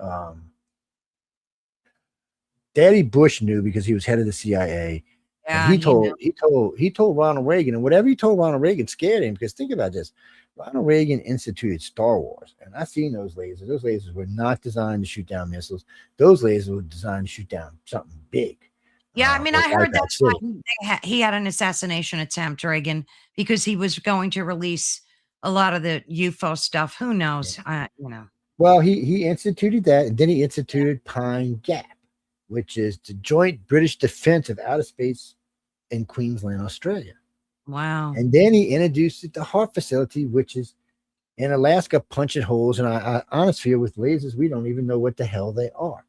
Daddy Bush knew because he was head of the CIA, and Yeah, he he knew. told Ronald Reagan, and whatever he told Ronald Reagan scared him, because think about this: Ronald Reagan instituted Star Wars, and I've seen those lasers. Those lasers were not designed to shoot down missiles. Those lasers were designed to shoot down something big, Yeah, I mean, or I wipe heard out that's why cities. he had an assassination attempt, Reagan, because he was going to release a lot of the UFO stuff. Who knows? Well, he instituted that, and then he instituted Pine Gap, which is the Joint British Defense of Outer Space in Queensland, Australia. Wow. And then he introduced the Heart Facility, which is in Alaska, punching holes. And I honest feel with lasers, we don't even know what the hell they are.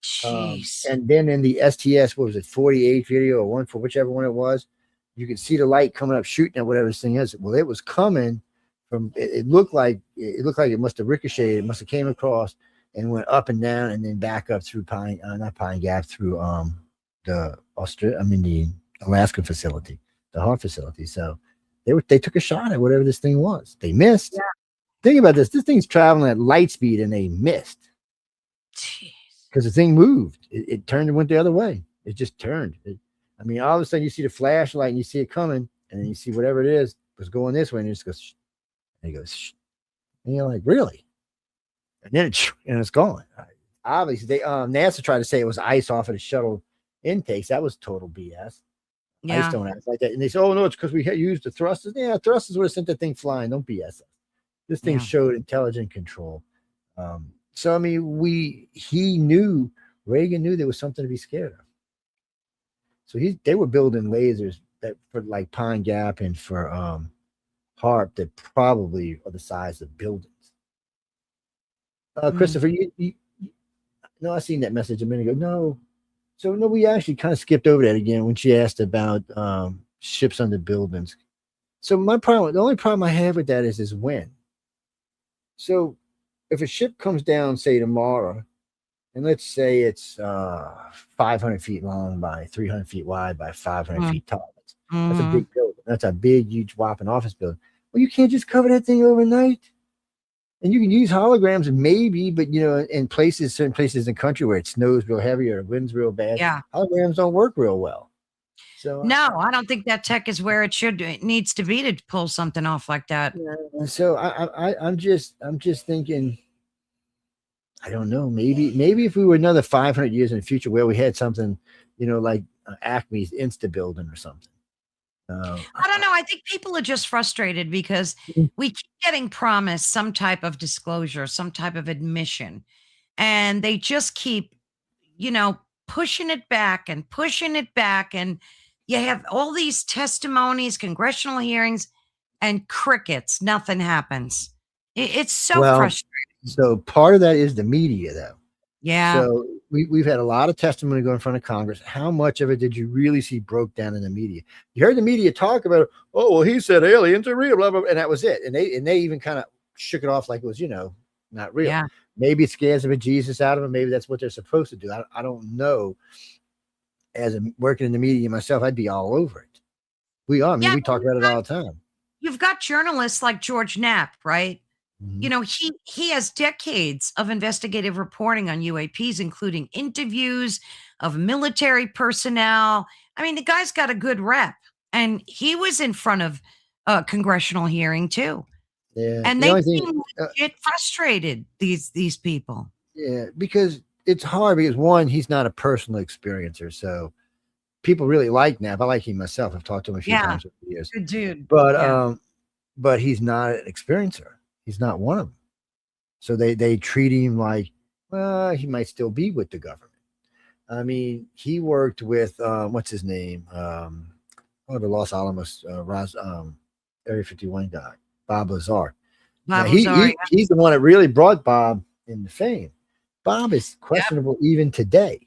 Jeez. And then in the STS, what was it, 48 video or one for whichever one it was, you could see the light coming up, shooting at whatever this thing is. Well, it was coming from. It looked like it must have ricocheted. It must have came across and went up and down, and then back up through not Pine Gap, through the Alaska facility, the Heart facility. So they took a shot at whatever this thing was. They missed. Yeah. Think about this. This thing's traveling at light speed, and they missed. Jeez. Because the thing moved. It turned and went the other way. It just turned. I mean, all of a sudden you see the flashlight and you see it coming, and then you see whatever it is was going this way, and it just goes, and it goes, shh. And you're like, really? And then it's gone. Obviously, NASA tried to say it was ice off of the shuttle intakes. That was total BS. Yeah. Ice don't act like that. And they said, oh no, it's because we used the thrusters. Yeah, thrusters would have sent that thing flying. Don't BS us. This thing showed intelligent control. So I mean, Reagan knew there was something to be scared of. So they were building lasers that for like Pine Gap and for HARP that probably are the size of buildings. Christopher, no, I seen that message a minute ago. No, so no, we actually kind of skipped over that again when she asked about ships under buildings. So the only problem I have with that is when. So if a ship comes down, say tomorrow, and let's say it's 500 feet long by 300 feet wide by 500 feet tall. That's a big building. That's a big, huge, whopping office building. Well, you can't just cover that thing overnight. And you can use holograms maybe, but in certain places in the country where it snows real heavy or the wind's real bad, holograms don't work real well. So no, I don't think that tech is where it needs to be to pull something off like that. Yeah, so I'm just thinking, I don't know. Maybe if we were another 500 years in the future where we had something, like Acme's Insta building or something. I don't know. I think people are just frustrated because we keep getting promised some type of disclosure, some type of admission, and they just keep, pushing it back and pushing it back. And you have all these testimonies, congressional hearings, and crickets. Nothing happens. It's so frustrating. So part of that is the media, though. Yeah. So we've had a lot of testimony go in front of Congress. How much of it did you really see broke down in the media? You heard the media talk about, oh, well, he said aliens are real, blah, blah, blah, and that was it. And they even kind of shook it off like it was, not real. Yeah. Maybe it scares the bejesus out of them. Maybe that's what they're supposed to do. I don't know. As working in the media myself, I'd be all over it. We are. I mean, we talk about it all the time. You've got journalists like George Knapp, right? Mm-hmm. He has decades of investigative reporting on UAPs, including interviews of military personnel. I mean, the guy's got a good rep, and he was in front of a congressional hearing too. Yeah, and they get frustrated. These people. Yeah, because it's hard. Because one, he's not a personal experiencer, so people really like Knapp. I like him myself. I've talked to him a few times over the years. Good dude. But he's not an experiencer. He's not one of them. So they treat him like, well, he might still be with the government. I mean, he worked with what's his name? The Los Alamos Area 51 guy, Bob Lazar. Now Bob Lazar. he's the one that really brought Bob into fame. Bob is Yep. questionable even today.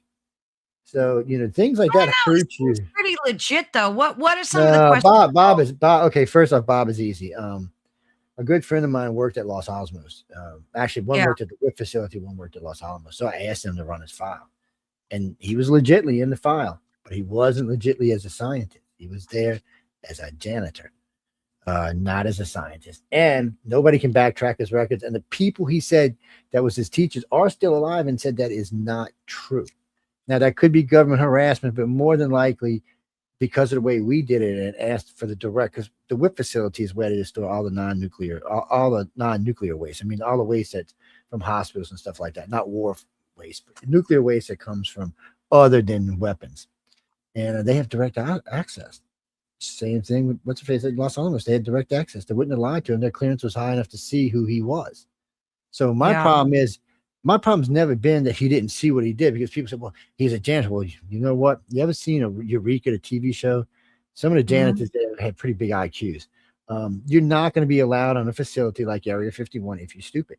So things like I don't that know. He hurt seems you. pretty legit, though. What are some of the No, questions? Bob. Okay, first off, Bob is easy. A good friend of mine worked at Los Alamos. Actually, one Yeah. worked at the WIP facility, one worked at Los Alamos. So I asked him to run his file, and he was legitly in the file, but he wasn't legitly as a scientist. He was there as a janitor, not as a scientist. And nobody can backtrack his records. And the people he said that was his teachers are still alive and said that is not true. Now, that could be government harassment, but more than likely, because of the way we did it and asked for the direct, because the WIP facility is where they store all the non-nuclear, all the non-nuclear waste. I mean, all the waste that's from hospitals and stuff like that, not war waste, but nuclear waste that comes from other than weapons. And they have direct access. Same thing with what's the face at Los Alamos. They had direct access. They wouldn't have lied to him. Their clearance was high enough to see who he was. So my problem's never been that he didn't see what he did, because people said, well, he's a janitor. Well, you know what? You ever seen a Eureka, the TV show? Some of the janitors there had pretty big IQs. You're not going to be allowed on a facility like Area 51 if you're stupid.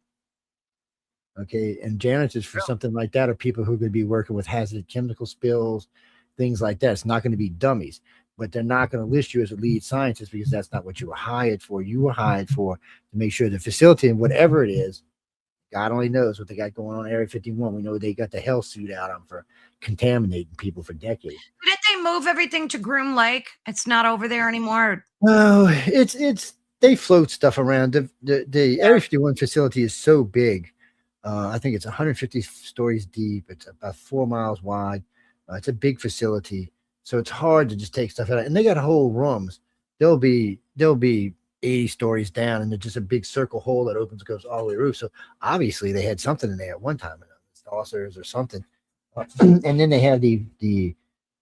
Okay. And janitors for something like that are people who could be working with hazardous chemical spills, things like that. It's not going to be dummies, but they're not going to list you as a lead scientist, because that's not what you were hired for. You were hired for to make sure the facility and whatever it is, God only knows what they got going on in Area 51. We know they got the hell suit out on for contaminating people for decades. Did they move everything to Groom Lake? It's not over there anymore. No, it's they float stuff around. The Area 51 facility is so big. I think it's 150 stories deep. It's about 4 miles wide. It's a big facility, so it's hard to just take stuff out. And they got whole rooms. They'll be 80 stories down, and there's just a big circle hole that opens, goes all the way to the roof. So obviously they had something in there at one time, saucers or something. And then they have the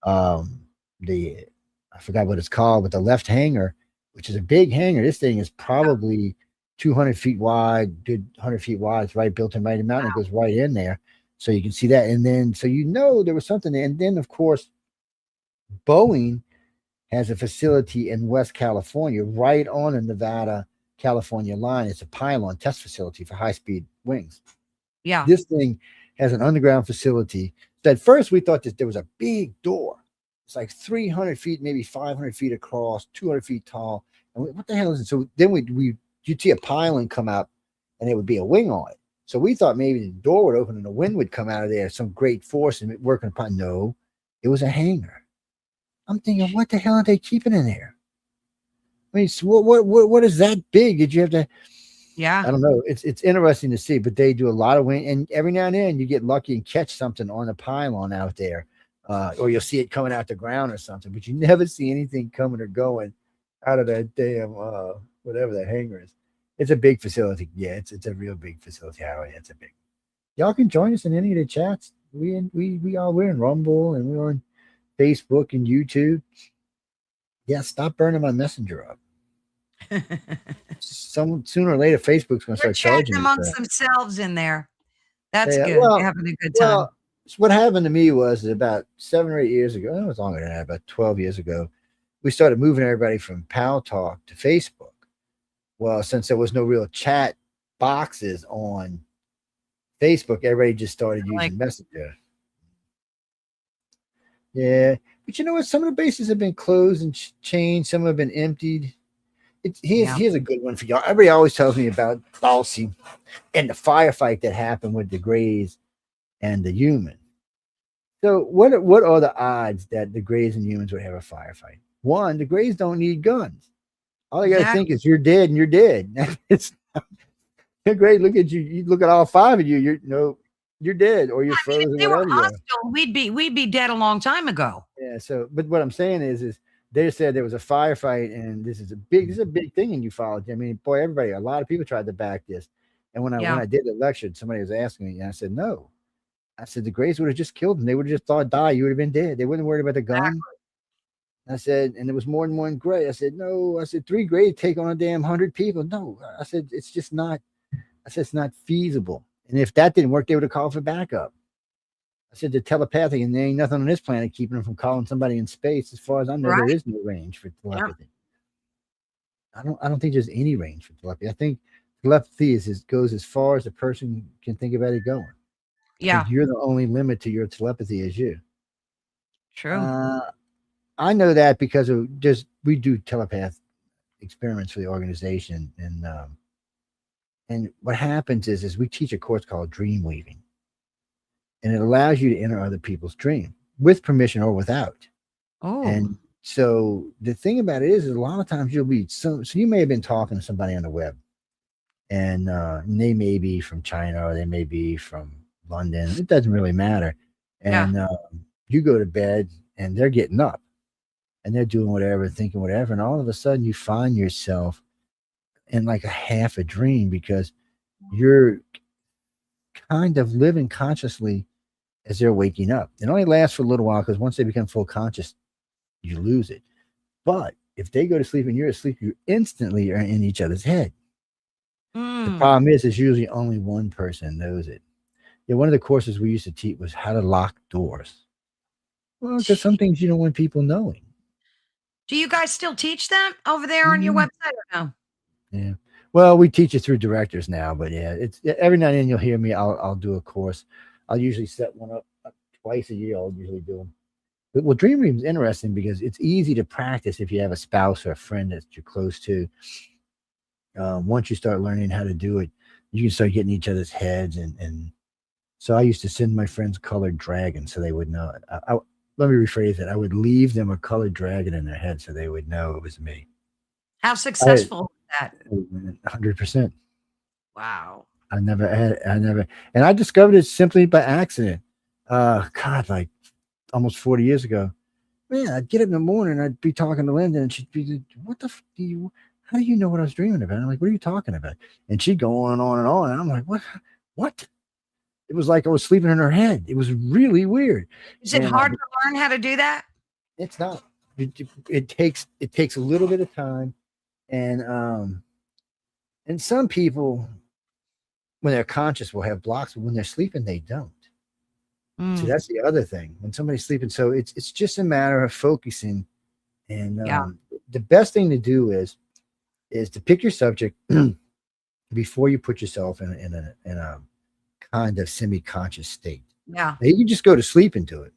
I forgot what it's called, but the left hangar, which is a big hangar. This thing is probably 200 feet wide, good 100 feet wide. It's right built in right in the mountain. It goes right in there. So you can see that. And then, so there was something there. And then, of course, Boeing has a facility in West California, right on the Nevada-California line. It's a pylon test facility for high-speed wings. Yeah. This thing has an underground facility. So at first, we thought that there was a big door. It's like 300 feet, maybe 500 feet across, 200 feet tall. And what the hell is it? So then you'd see a pylon come out, and there would be a wing on it. So we thought maybe the door would open and the wind would come out of there, some great force and working upon. No, it was a hangar. I'm thinking, what the hell are they keeping in there? I mean, so what is that big? Did you have to? Yeah. I don't know. It's interesting to see, but they do a lot of wind, and every now and then you get lucky and catch something on a pylon out there, or you'll see it coming out the ground or something, but you never see anything coming or going out of that damn whatever that hangar is. It's a big facility. Yeah, it's a real big facility. It's a big. Y'all can join us in any of the chats. We're in Rumble, and we're on Facebook and YouTube. Yeah, stop burning my messenger up. Sooner or later, Facebook's going to start charging amongst themselves in there. That's good. Well, they're having a good time. Well, what happened to me was about 7 or 8 years ago. It was longer than that, about 12 years ago. We started moving everybody from Pal Talk to Facebook. Well, since there was no real chat boxes on Facebook, everybody just started using Messenger. Yeah, but you know what? Some of the bases have been closed and changed. Some have been emptied. Here's a good one for y'all. Everybody always tells me about Dulcie and the firefight that happened with the Greys and the human. So what are the odds that the Greys and humans would have a firefight? One, the Greys don't need guns. All you got to think is you're dead and you're dead. It's great. Look at you. You look at all five of you. You're dead or you're frozen. If they were hostile, we'd be dead a long time ago. Yeah. So, but what I'm saying is they said there was a firefight, and this is a big thing in ufology. I mean, boy, a lot of people tried to back this. And when I did the lecture, somebody was asking me, and I said, no. I said the Greys would have just killed them. They would have just thought die. You would have been dead. They wouldn't worry about the gun. Exactly. I said, and there was more than one Grey. I said, no. I said 3 Greys take on a damn 100 people. No. I said it's just not. I said it's not feasible. And if that didn't work, they would have called for backup. I said they're telepathic, and there ain't nothing on this planet keeping them from calling somebody in space. As far as I know, there is no range for telepathy. I don't think there's any range for telepathy. I think Telepathy goes as far as a person can think about it going, Yeah. and you're the only limit to your telepathy is you. True. Uh, I know that because of just we do telepath experiments for the organization, and what happens is we teach a course called dream weaving, and it allows you to enter other people's dream with permission or without. Oh. And so the thing about it is a lot of times you'll be so you may have been talking to somebody on the web, and they may be from China or they may be from London. It doesn't really matter. Yeah. And you go to bed and they're getting up and they're doing whatever, thinking whatever, and all of a sudden you find yourself in like a half a dream because you're kind of living consciously as they're waking up. It only lasts for a little while because once they become full conscious, you lose it. But if they go to sleep and you're asleep, you instantly are in each other's head. The Mm. problem is usually only one person knows it. Yeah, one of the courses we used to teach was how to lock doors. Well, because some things you don't want people knowing. Do you guys still teach them over there on your Mhm. website or no? Yeah. Well, we teach it through directors now, but yeah, it's every now and then you'll hear me. I'll do a course. I'll usually set one up twice a year. I'll usually do them. But well, dream reading is interesting because it's easy to practice if you have a spouse or a friend that you're close to. Once you start learning how to do it, you can start getting each other's heads and so I used to send my friends colored dragons so they would know it. Let me rephrase it. I would leave them a colored dragon in their head so they would know it was me. How I successful is that? 100%. Wow. I never, and I discovered it simply by accident. God, like almost 40 years ago. Man, I'd get up in the morning, I'd be talking to Linda, and she'd be, like, "What the do you? How do you know what I was dreaming about?" I'm like, "What are you talking about?" And she'd go on and on and on, and I'm like, "What? What?" It was like I was sleeping in her head. It was really weird, Is it and hard to learn how to do that? it's not. It takes a little bit of time, and some people when they're conscious will have blocks, but when they're sleeping they don't. So Mm. that's the other thing. When somebody's sleeping, so it's just a matter of focusing. And Yeah. the best thing to do is to pick your subject before you put yourself in a kind of semi-conscious state. Yeah. Now you can just go to sleep and do it.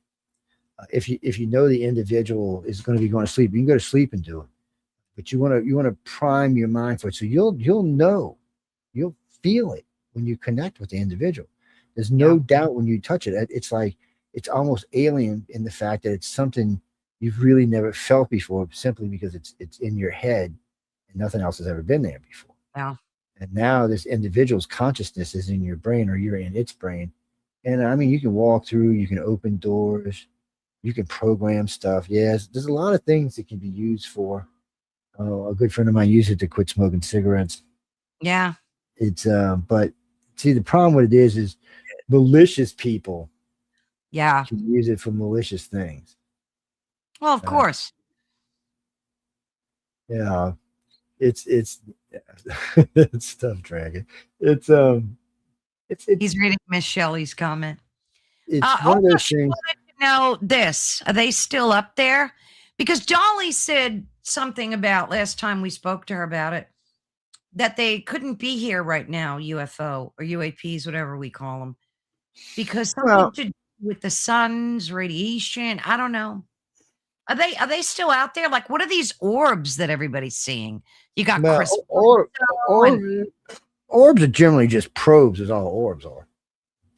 If you know the individual is going to be going to sleep, you can go to sleep and do it. But you want to prime your mind for it, so you'll know, you'll feel it when you connect with the individual. There's Yeah. no doubt when you touch it. It's like it's almost alien in the fact that it's something you've really never felt before, simply because it's in your head and nothing else has ever been there before. Yeah. And now this individual's consciousness is in your brain or you're in its brain. And I mean, you can walk through, you can open doors, you can program stuff. Yes, there's a lot of things that can be used for. A good friend of mine used it to quit smoking cigarettes. Yeah. But see, the problem with it is malicious people Yeah. can use it for malicious things. Well, of Uh, course. yeah, it's it's tough, Dragon. It's He's reading Miss Shelley's comment. it's one of Also, those she things. wanted to know this. Are they still up there? Because Dolly said something about last time we spoke to her about it that they couldn't be here right now, UFO or UAPs, whatever we call them, because something Well, to do with the sun's radiation. I don't know. Are they still out there? Like, what are these orbs that everybody's seeing? You got Chris well, Bledsoe and orbs are generally just probes. Is all orbs are.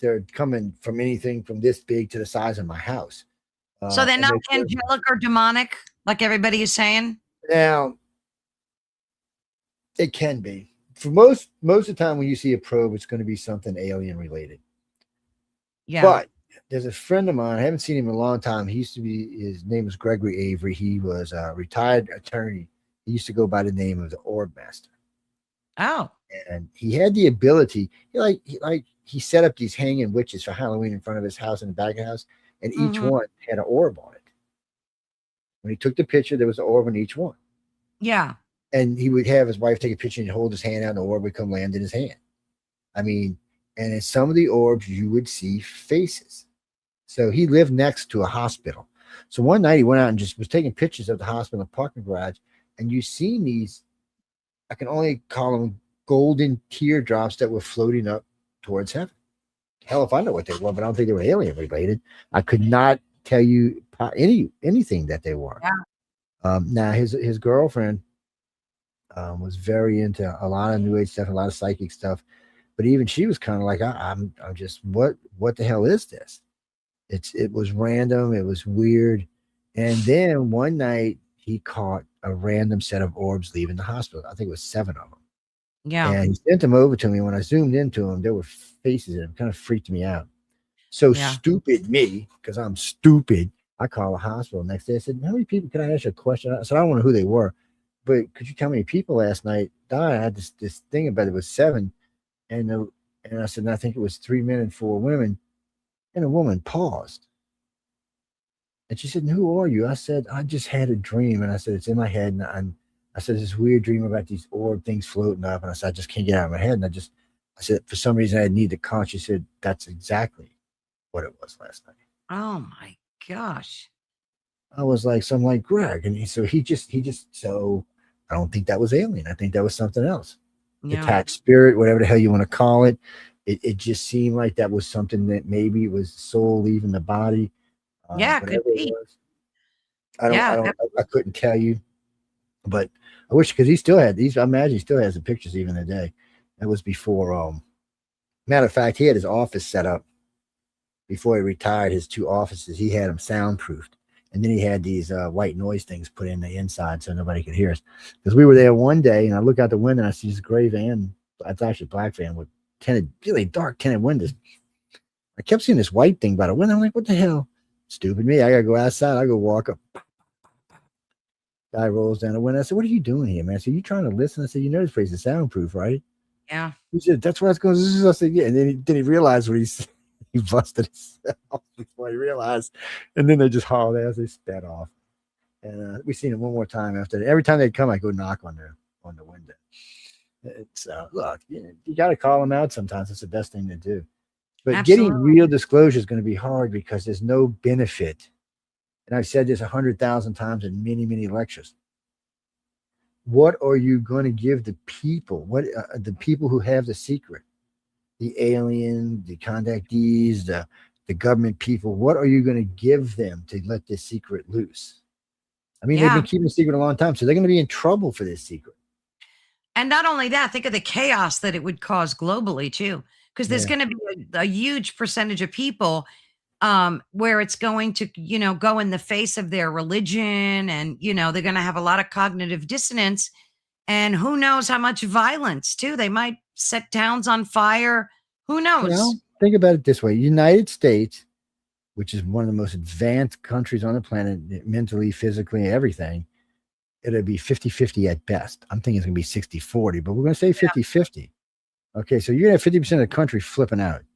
They're coming from anything from this big to the size of my house. so they're And not they're angelic or demonic, like everybody is saying. now it can be. For most of the time when you see a probe, it's going to be something alien related. Yeah. But there's a friend of mine. I haven't seen him in a long time. He used to be. His name was Gregory Avery. He was a retired attorney. He used to go by the name of the Orb Master, Oh. and he had the ability. He set up these hanging witches for Halloween in front of his house and the back of the house, and each Hmm. one had an orb on it. When he took the picture, there was an orb on each one. Yeah. And he would have his wife take a picture and hold his hand out, and the orb would come land in his hand. I mean, and in some of the orbs, you would see faces. So he lived next to a hospital. So one night he went out and just was taking pictures of the hospital parking garage, and you seen these. I can only call them golden teardrops that were floating up towards heaven. Hell if I know what they were, but I don't think they were alien related. I could not tell you anything that they were. Yeah. Now his girlfriend was very into a lot of new age stuff, a lot of psychic stuff, but even she was kind of like, I'm just what the hell is this? It was random, it was weird, and then one night he caught a random set of orbs leaving the hospital. I think it was 7 of them. Yeah. And he sent them over to me. When I zoomed into them, there were faces in them. Kind of freaked me out. So Yeah. stupid me, because I'm stupid. I called the hospital next day. I said, "How many people? Can I ask you a question?" I said, "I don't know who they were, but could you tell me people last night died?" I had this thing about it was 7, and I said, "And I think it was 3 men and 4 women." And a woman paused, and she said, "And who are you?" I said, "I just had a dream," and I said, "It's in my head, and I said, this weird dream about these orb things floating up. And I said, I just can't get out of my head. And I said, for some reason, I need the call. She said, that's exactly what it was last night. Oh my gosh. I was like, so I'm like, Greg. And so I don't think that was alien. I think that was something else. Yeah. Attack spirit, whatever the hell you want to call it. It just seemed like that was something that maybe was soul leaving the body. Yeah, Whatever could be. it was. I couldn't tell you. But I wish, because he still had these. I imagine he still has the pictures even today. That was before. Matter of fact, he had his office set up before he retired. His 2 offices, he had them soundproofed, and then he had these white noise things put in the inside so nobody could hear us. Because we were there one day, and I look out the window and I see this gray van. It's actually a black van with really dark tinted windows. I kept seeing this white thing by the window. I'm like, what the hell? Stupid me. I gotta go outside. I go walk up. Guy rolls down the window. I said, "What are you doing here, man?" I said, "You trying to listen?" I said, "You know this place is soundproof, right?" Yeah. He said, "That's where I was going." I said, "Yeah." And then he realized what he busted himself before he realized. And then they just hauled ass. They sped off. And we seen him one more time after that. Every time they'd come, I go knock on the window. It's look, you got to call them out sometimes. It's the best thing to do. But getting Absolutely. real disclosure is going to be hard because there's no benefit. And I've said this 100,000 times in many, many lectures. What are you going to give the people? What the people who have the secret, the alien, the contactees, the government people? What are you going to give them to let this secret loose? I mean, they've been Yeah. keeping the secret a long time, so they're going to be in trouble for this secret. And not only that, think of the chaos that it would cause globally too, because there's Yeah, going to be a huge percentage of people where it's going to, go in the face of their religion, and they're going to have a lot of cognitive dissonance, and who knows how much violence too. They might set towns on fire. Who knows? think about it this way: United States, which is one of the most advanced countries on the planet, mentally, physically, everything. It'll be 50-50 at best. I'm thinking it's going to be 60-40, but we're going to say 50-50. Okay, so you're going to have 50% of the country flipping out. Okay,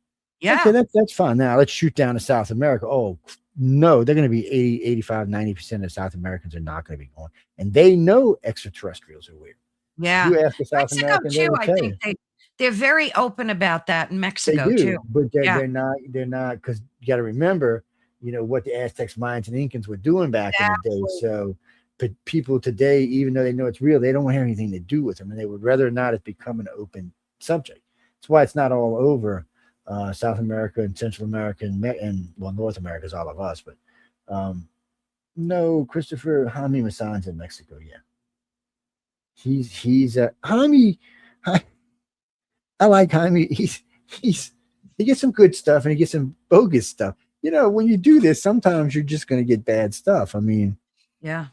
Yeah. that's fine. Now let's shoot down to South America. Oh, no, they're going to be 80, 85, 90% of South Americans are not going to be going. And they know extraterrestrials are weird. Yeah. You ask a South Mexico American, they too. will I tell think you. they're very open about that in They Mexico too. do, but Yeah. they're not, because you got to remember, what the Aztecs, Mayans, and Incans were doing back in the day. So, but people today, even though they know it's real, they don't have anything to do with them, and they would rather not it become an open subject. That's why it's not all over South America and Central America and well, North America is all of us, but no, Christopher Jaime Maussan's in Mexico. Yeah, he's Jaime. I like Jaime. He gets some good stuff and he gets some bogus stuff. When you do this, sometimes you're just going to get bad stuff. I mean, Yeah.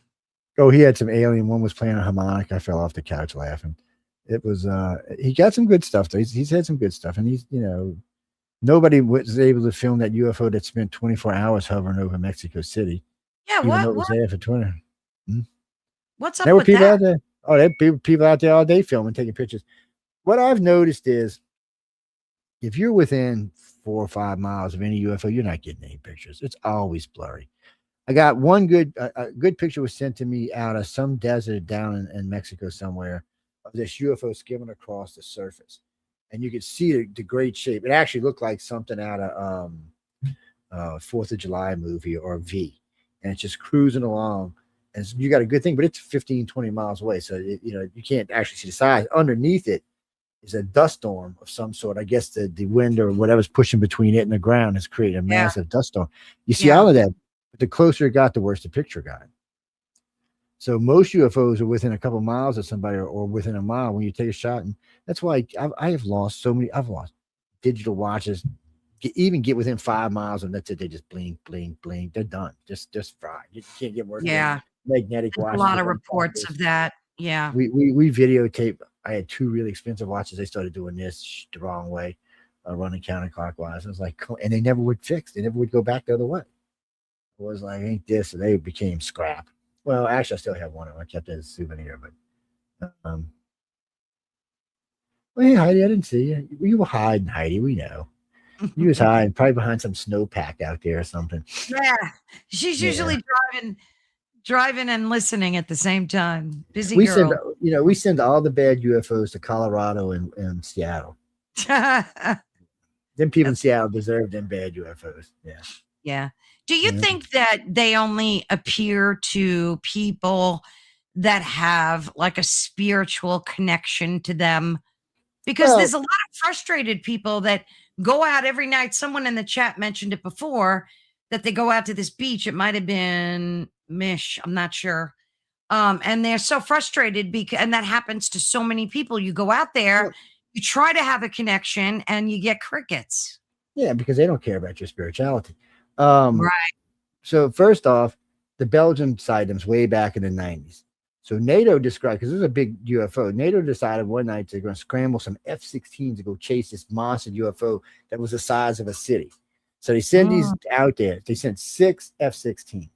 oh, he had some alien. One was playing a harmonica. I fell off the couch laughing. It was he got some good stuff though. He's had some good stuff, and nobody was able to film that UFO that spent 24 hours hovering over Mexico City, Yeah. even though What? it was What? there for 20. Hmm? What's There up were with people that? out there. Oh, there were people out there all day filming, taking pictures. What I've noticed is if you're within 4 or 5 miles of any UFO, you're not getting any pictures. It's always blurry. I got one a good picture was sent to me out of some desert down in Mexico somewhere of this UFO skimming across the surface, and you could see the great shape. It actually looked like something out of 4th of July movie or V, and it's just cruising along. And you got a good thing, but it's 15, 20 miles away, so you can't actually see the size underneath it. is a dust storm of some sort. I guess the wind or whatever's pushing between it and the ground has created a massive dust storm. You see all of that, but the closer it got, the worse the picture got. So most UFOs are within a couple miles of somebody or within a mile when you take a shot. And that's why I have lost so many. I've lost digital watches. Even get within 5 miles and that's it. They just blink, blink, blink. They're done. Just fried. You can't get worse. Yeah. Magnetic watches. A lot of reports of that. Yeah. We videotape. I had 2 really expensive watches. They started doing this the wrong way, running counterclockwise. I was like, and they never would fix. They never would go back the other way. It was like, ain't this? And they became scrap. Well, actually, I still have one of them. I kept it as a souvenir, but well, hey, Heidi, I didn't see you. You were hiding, Heidi. We know. You was hiding, probably behind some snowpack out there or something. Yeah, she's usually driving and listening at the same time. Busy girl. We send all the bad UFOs to Colorado and Seattle. Them people in Seattle deserve them bad UFOs. Yeah. Yeah. Do you think that they only appear to people that have like a spiritual connection to them? Because there's a lot of frustrated people that go out every night. Someone in the chat mentioned it before that they go out to this beach. It might have been Mish. I'm not sure. And they're so frustrated and that happens to so many people. You go out there, you try to have a connection and you get crickets. Yeah, because they don't care about your spirituality. Right. So first off, the Belgium sightings way back in the 90s. So NATO described, because this is a big UFO, NATO decided one night they're going to scramble some F-16s to go chase this monster UFO that was the size of a city. So they send these out there. They sent 6 F-16s.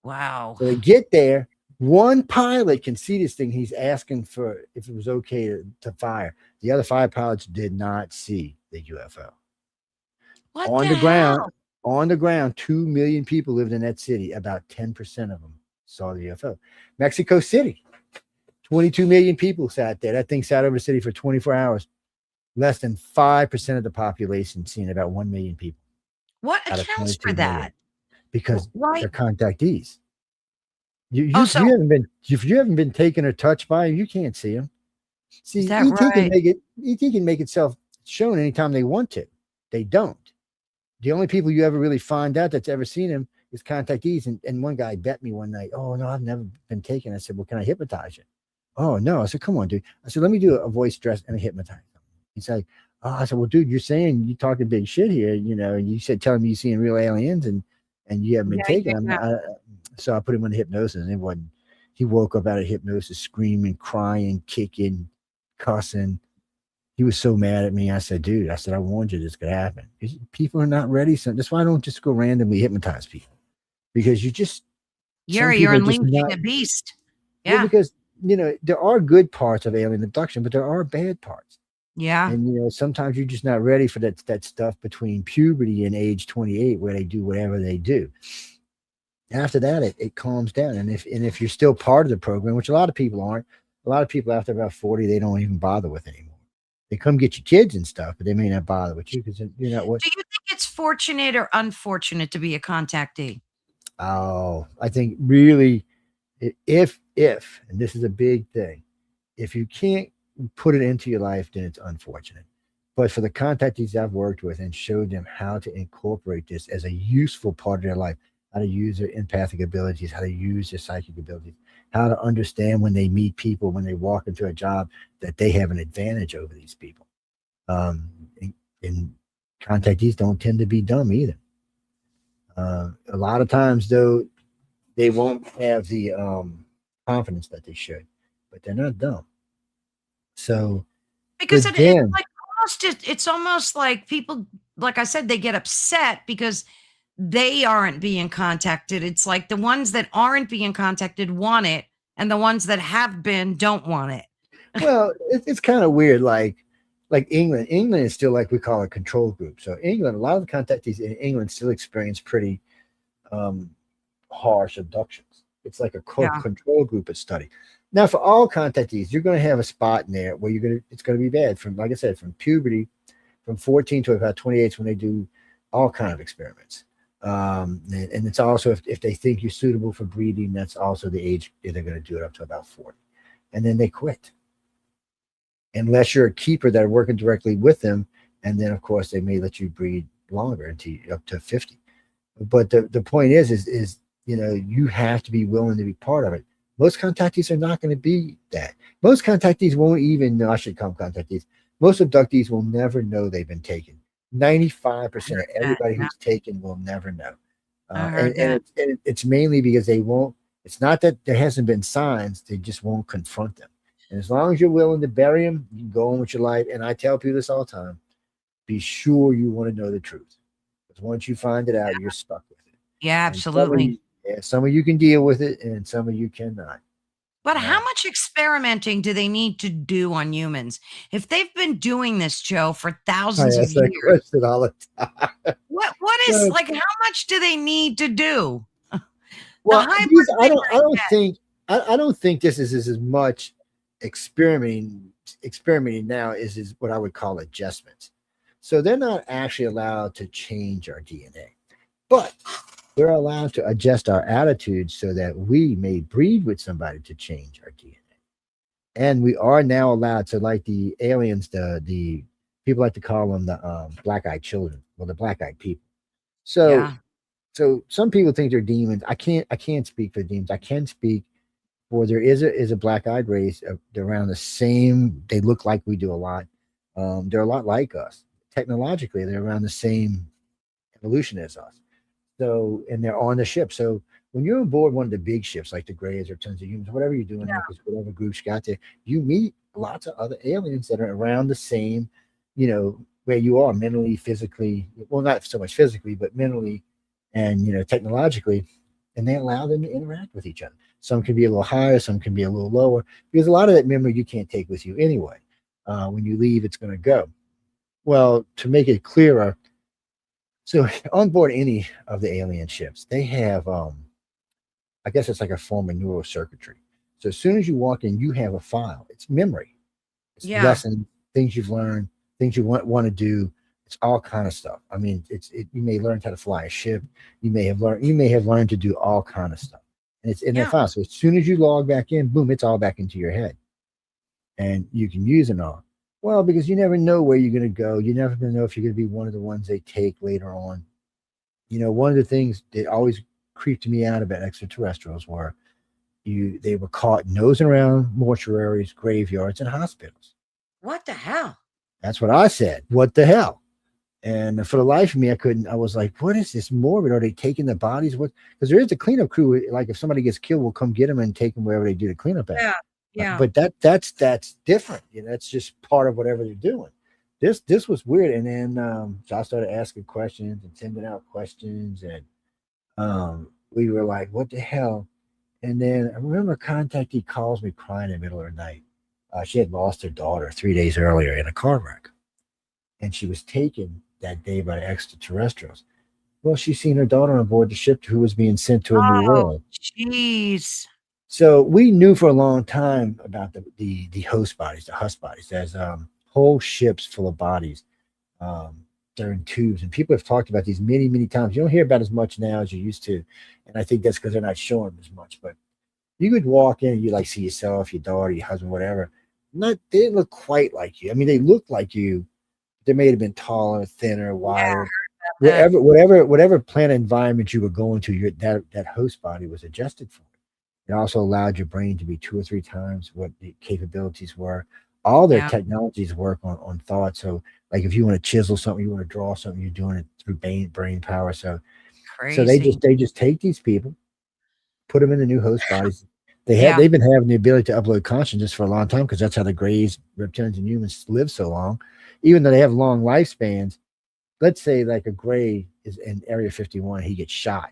Wow. So they get there. One pilot can see this thing. He's asking for if it was okay to fire. The other 5 pilots did not see the UFO. What On the ground, 2 million people lived in that city. About 10% of them saw the UFO. Mexico City, 22 million people sat there. That thing sat over the city for 24 hours. Less than 5% of the population seen about 1 million people. What accounts for that? Because they're contactees. You haven't been taken or touched by them, you can't see them. See, ET can make itself shown anytime they want to. They don't. The only people you ever really find out that's ever seen him is contactees. And one guy bet me one night, oh, no, I've never been taken. I said, well, can I hypnotize you? Oh, no. I said, come on, dude. I said, let me do a voice dress and hypnotize him. He's like, oh, I said, well, dude, you're saying you talking big shit here, and you said telling me you're seeing real aliens and you haven't been taken. So I put him in hypnosis and it wasn't. He woke up out of hypnosis screaming, crying, kicking, cussing. He was so mad at me. I said, dude, I warned you this could happen. People are not ready. So that's why I don't just go randomly hypnotize people. Because you're unleashing a beast. Yeah. Because, there are good parts of alien abduction, but there are bad parts. Yeah. And, sometimes you're just not ready for that stuff between puberty and age 28 where they do whatever they do. After that, it calms down. And if you're still part of the program, which a lot of people aren't, a lot of people after about 40, they don't even bother with anymore. They come get your kids and stuff, but they may not bother with you because you're not what. Do you think it's fortunate or unfortunate to be a contactee? Oh, I think really, if, and this is a big thing, if you can't put it into your life, then it's unfortunate. But for the contactees I've worked with and showed them how to incorporate this as a useful part of their life, how to use their empathic abilities, how to use their psychic abilities, how to understand when they meet people, when they walk into a job, that they have an advantage over these people. And contactees don't tend to be dumb either. A lot of times, though, they won't have the confidence that they should, but they're not dumb. So, because it's almost like people, like I said, they get upset because they aren't being contacted. It's like the ones that aren't being contacted want it, and the ones that have been don't want it. Well, it's kind of weird. Like England is still like we call a control group. So England, a lot of the contactees in England still experience pretty harsh abductions. It's like a control group at study. Now, for all contactees, you're going to have a spot in there where it's going to be bad. From, like I said, from puberty, from 14 to about 28 when they do all kind of experiments. And it's also if they think you're suitable for breeding, that's also the age they're going to do it up to about 40, and then they quit. unless you're a keeper that are working directly with them. And then, of course, they may let you breed longer into up to 50. But the point is, you have to be willing to be part of it. Most contactees are not going to be that. Most contactees won't even know. I should call them contactees. Most abductees will never know they've been taken. 95% of That. everybody Yeah, who's taken will never know. I heard that. It's mainly because they won't. It's not that there hasn't been signs; they just won't confront them. And as long as you're willing to bury them, you can go on with your life. And I tell people this all the time: be sure you want to know the truth, because once you find it out, you're stuck with it. Yeah, And some of absolutely. you, yeah, some of you can deal with it, and some of you cannot. But Uh, how much experimenting do they need to do on humans? If they've been doing this, Joe, for I thousands of ask that years, question all the time. what is So, like how much do they need to do? The well, hybrid these thing I get. I don't think this is as much experimenting now is what I would call adjustments. So they're not actually allowed to change our DNA, but they're allowed to adjust our attitudes so that we may breed with somebody to change our DNA. And we are now allowed to, like the aliens, the people like to call them the black-eyed children, well, the black-eyed people. So Yeah. so some people think they're demons. I can't speak for demons. I can speak for there is a black-eyed race. They're around the same. They look like we do a lot. They're a lot like us technologically. They're around the same evolution as us. So, and they're on the ship. So when you're on board one of the big ships, like the Greys or Tons of Humans, whatever you're doing there, because whatever groups got there, you meet lots of other aliens that are around the same, where you are mentally, physically, well, not so much physically, but mentally and, technologically. And they allow them to interact with each other. Some can be a little higher, some can be a little lower, because a lot of that memory you can't take with you anyway. When you leave, it's going to go. Well, to make it clearer, so on board any of the alien ships, they have I guess it's like a form of neural circuitry. So as soon as you walk in, you have a file. It's memory. It's Yeah. lessons, things you've learned, things you want to do. It's all kind of stuff. I mean, you may learn how to fly a ship. You may have learned to do all kind of stuff. And it's in that Yeah. file. So as soon as you log back in, boom, it's all back into your head. And you can use it all. Well, because you never know where you're going to go. You never know if you're going to be one of the ones they take later on. One of the things that always creeped me out about extraterrestrials were they were caught nosing around mortuaries, graveyards, and hospitals. What the hell? That's what I said. What the hell? And for the life of me, I couldn't. I was like, "What is this morbid? Are they taking the bodies? What?" Because there is the cleanup crew. Like if somebody gets killed, we'll come get them and take them wherever they do the cleanup at. Yeah. Yeah. But that's different. That's just part of whatever they're doing. This was weird. And then so I started asking questions and sending out questions, and we were like, "What the hell?" And then I remember a contactee calls me crying in the middle of the night. She had lost her daughter 3 days earlier in a car wreck, and she was taken that day by the extraterrestrials. Well, she's seen her daughter on board the ship who was being sent to a new Oh, world. jeez. So we knew for a long time about the host bodies, the husk bodies. There's whole ships full of bodies. Um, they're in tubes, and people have talked about these many, many times. You don't hear about as much now as you used to, and I think that's because they're not showing them as much. But you could walk in, and you like see yourself, your daughter, your husband, whatever. Not they didn't look quite like you. I mean, they looked like you. They may have been taller, thinner, Yeah. wider. That. Whatever planet environment you were going to, that host body was adjusted for it. It also allowed your brain to be 2 or 3 times what the capabilities were. All their Yeah. technologies work on thought. So, like if you want to chisel something, you want to draw something, you're doing it through brain power. So they Crazy. just take these people, put them in the new host bodies. Yeah. They've been having the ability to upload consciousness for a long time because that's how the Greys, reptilians, and humans live so long. Even though they have long lifespans, let's say like a Gray is in Area 51, he gets shot.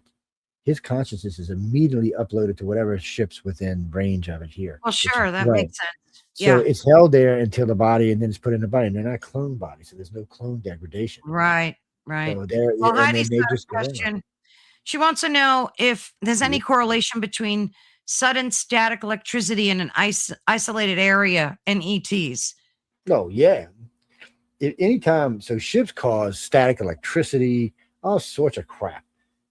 His consciousness is immediately uploaded to whatever ships within range of it here, Well, which is sure. That right. makes sense. So Yeah. it's held there until the body, and then it's put in the body. And they're not clone bodies, so there's no clone degradation. Right. Right. So they're Well, and then Heidi's they got a just go on. question. She wants to know if there's any Yeah. correlation between sudden static electricity in an isolated area and ETs. Oh yeah, anytime. So ships cause static electricity, all sorts of crap.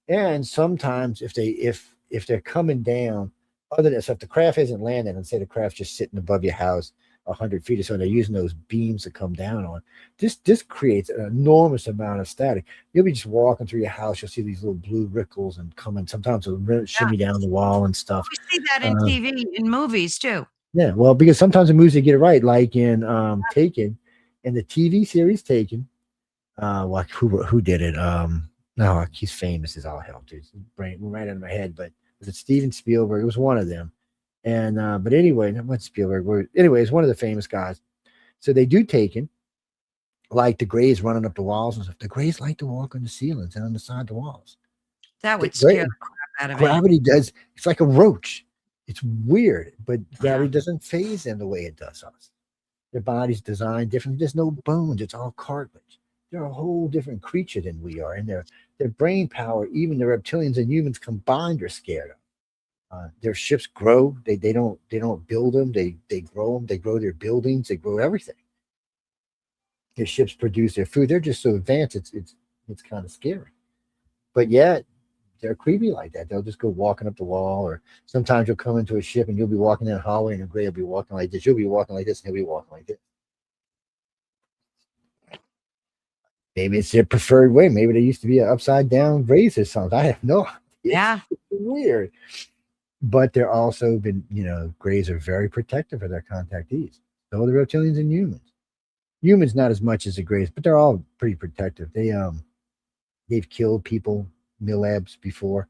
And sometimes if they're coming down, other than so if the craft isn't landing, and say the craft's just sitting above your house, 100 feet or so. And they're using those beams to come down on. This creates an enormous amount of static. You'll be just walking through your house. You'll see these little blue ripples and coming. Sometimes it'll shimmy down the wall and stuff. We see that in Um, TV, in movies too. yeah, well, because sometimes the movies they get it right, like in Taken, in the TV series Taken. Like who did it? No, he's famous as all hell, dude. Brain right out of my head, but was it Steven Spielberg? It was one of them. And but anyway, not what Spielberg. Anyway, it's one of the famous guys. So they do Taken, like the Greys running up the walls and stuff. The Greys like to walk on the ceilings and on the side of the walls. That would scare the crap out of me. Gravity does. It's like a roach. It's weird, but gravity doesn't phase them the way it does us. Their body's designed differently. There's no bones. It's all cartilage. They're a whole different creature than we are, and their brain power, even the reptilians and humans combined, are scared of. Their ships grow. They don't build them. They grow them. They grow their buildings. They grow everything. Their ships produce their food. They're just so advanced. It's kind of scary. But yet they're creepy like that. They'll just go walking up the wall, or sometimes you'll come into a ship and you'll be walking in a hallway and a Gray will be walking like this. You'll be walking like this, and he'll be walking like this. Maybe it's their preferred way. Maybe there used to be an upside down Grays or something. I have no idea. Yeah. It's weird. But they're also been, Grays are very protective of their contactees. So are the reptilians and humans. Humans not as much as the Grays, but they're all pretty protective. They've killed people, Milabs, before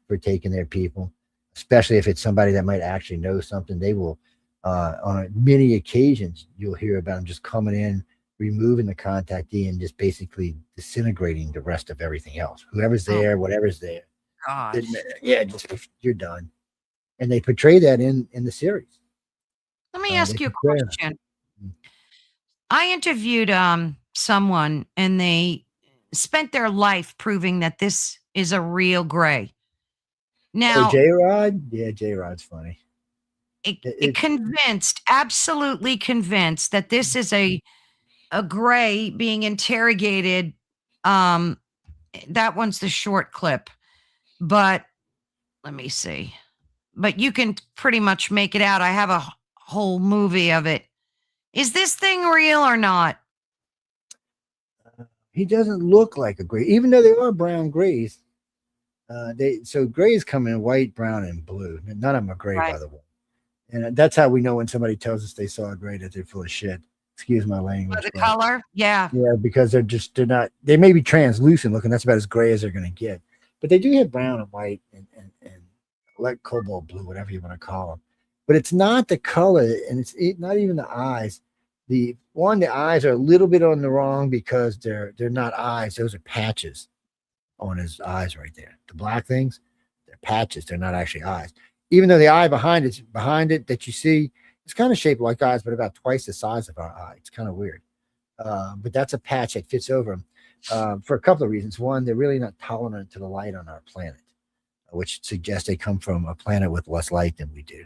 for taking their people, especially if it's somebody that might actually know something. They will, on many occasions, you'll hear about them just coming in, removing the contactee, and just basically disintegrating the rest of everything else. Whoever's there, whatever's there. God. Yeah, just you're done. And they portray that in the series. Let me ask you a question. I interviewed someone, and they spent their life proving that this is a real Gray. Now, J-Rod? Yeah, J-Rod's funny. It absolutely convinced that this is a Gray being interrogated. That one's the short clip, but let me see. But you can pretty much make it out. I have a whole movie of it. Is this thing real or not? He doesn't look like a Gray, even though they are brown Grays. So Grays come in white, brown, and blue. None of them are Gray, by the way. And that's how we know when somebody tells us they saw a Gray that they're full of shit. Excuse my language. The color? Yeah. Yeah, because they're not, they may be translucent looking. That's about as gray as they're going to get. But they do have brown and white and like cobalt blue, whatever you want to call them. But it's not the color, and it's not even the eyes. The eyes are a little bit on the wrong because they're not eyes. Those are patches on his eyes right there. The black things, they're patches. They're not actually eyes. Even though the eye behind it that you see, it's kind of shaped like eyes, but about twice the size of our eye. It's kind of weird. But that's a patch that fits over them for a couple of reasons. One, they're really not tolerant to the light on our planet, which suggests they come from a planet with less light than we do.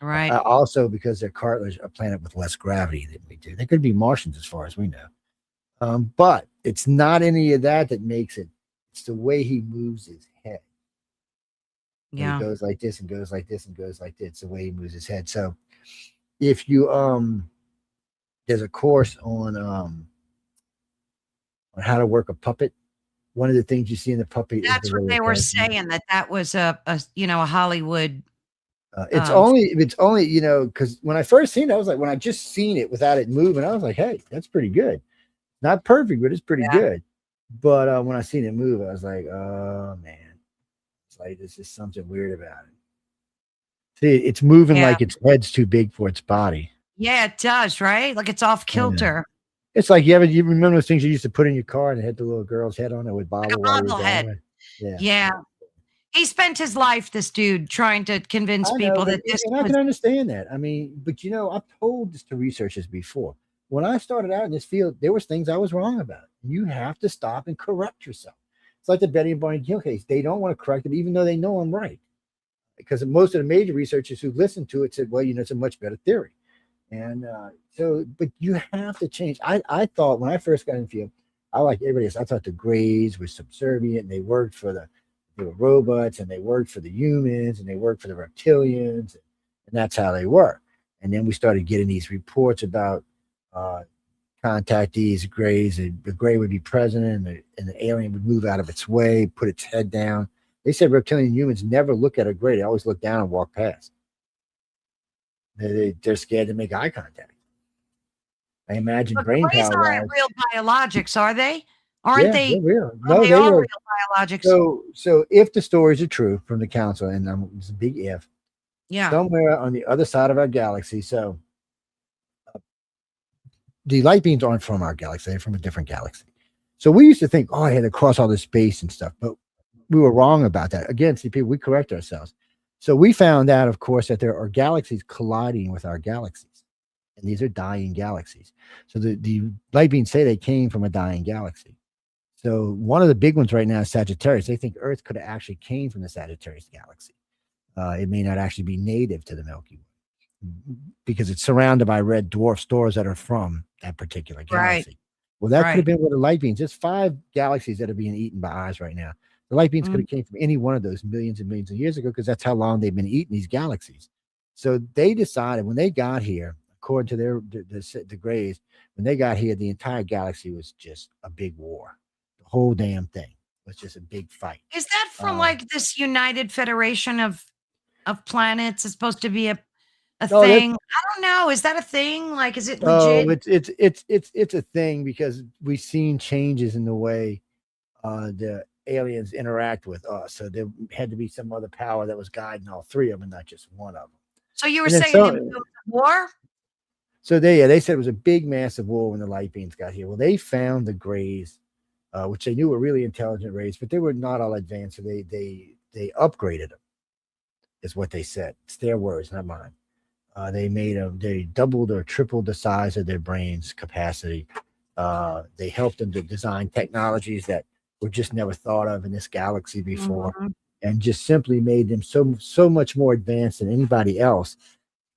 Right. Also, because they're cartilage, a planet with less gravity than we do. They could be Martians as far as we know. But it's not any of that makes it. It's the way he moves his head. Yeah. He goes like this and goes like this and goes like this. It's the way he moves his head. So if you there's a course on how to work a puppet. One of the things you see in the puppet that's what they were saying, that was a Hollywood. It's only because when I first seen it, I was like, when I just seen it without it moving, I was like, hey, that's pretty good. Not perfect, but it's pretty good. But when I seen it move, I was like, oh man, it's like this is something weird about it. See, it's moving like its head's too big for its body. Yeah, it does, right? Like it's off kilter. It's like you remember those things you used to put in your car and it had the little girl's head on it with bobble head. Yeah. He spent his life, this dude, trying to convince people that this. And I can understand that. I mean, but I've told this to researchers before. When I started out in this field, there was things I was wrong about. You have to stop and correct yourself. It's like the Betty and Barney Hill case. They don't want to correct it, even though they know I'm right. Because most of the major researchers who listened to it said, well, it's a much better theory. And but you have to change. I thought when I first got in the field, I like everybody else. I thought the Greys were subservient and they worked for they were robots and they worked for the humans and they worked for the reptilians. And that's how they were. And then we started getting these reports about contactees, grays. The gray would be present, and the alien would move out of its way, put its head down. They said reptilian humans never look at a gray; they always look down and walk past. They're scared to make eye contact. I imagine But brain grays power aren't wise. real biologics, are they? Aren't Yeah, they? they're real. Oh, No, they they are were. real biologics. So if the stories are true from the council, and it's a big if, Yeah. somewhere on the other side of our galaxy. So the light beams aren't from our galaxy; they're from a different galaxy. So we used to think, oh, I had to cross all this space and stuff, but we were wrong about that. Again, see, people, we correct ourselves. So we found out, of course, that there are galaxies colliding with our galaxies, and these are dying galaxies. So the light beams say they came from a dying galaxy. So one of the big ones right now is Sagittarius. They think Earth could have actually came from the Sagittarius galaxy. It may not actually be native to the Milky Way because it's surrounded by red dwarf stars that are from that particular Right. galaxy. Well, that could have Right. been where the light beams. There's 5 galaxies that are being eaten by eyes right now. The light beams could have came from any one of those millions and millions of years ago because that's how long they've been eating these galaxies. So they decided when they got here, according to the Greys, when they got here, the entire galaxy was just a big war. The whole damn thing was just a big fight. Is that from like this United Federation of planets? It's supposed to be a No, that thing. I don't know. Is that a thing? Like, is it oh, legit? it's a thing because we've seen changes in the way the aliens interact with us. So there had to be some other power that was guiding all 3 of them, not just one of them. So you were And then saying it was so, a war? so they said it was a big, massive war when the light beams got here. Well, they found the Greys, which they knew were really intelligent rays, but they were not all advanced. So they upgraded them, is what they said. It's their words, not mine. They doubled or tripled the size of their brains capacity. They helped them to design technologies that were just never thought of in this galaxy before, Mhm. and just simply made them so much more advanced than anybody else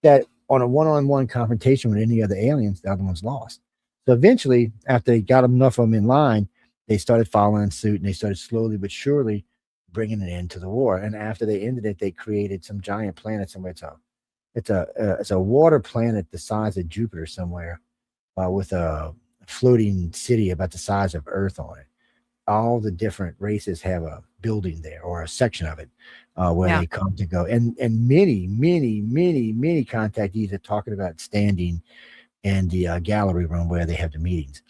that on a one-on-one confrontation with any other aliens, the other ones lost. So eventually, after they got enough of them in line, they started following suit, and they started slowly but surely bringing an end to the war. And after they ended it, they created some giant planet somewhere. It's a water planet the size of Jupiter somewhere, with a floating city about the size of Earth on it. All the different races have a building there or a section of it where Yeah. they come to go. And many contactees are talking about standing in the gallery room where they have the meetings.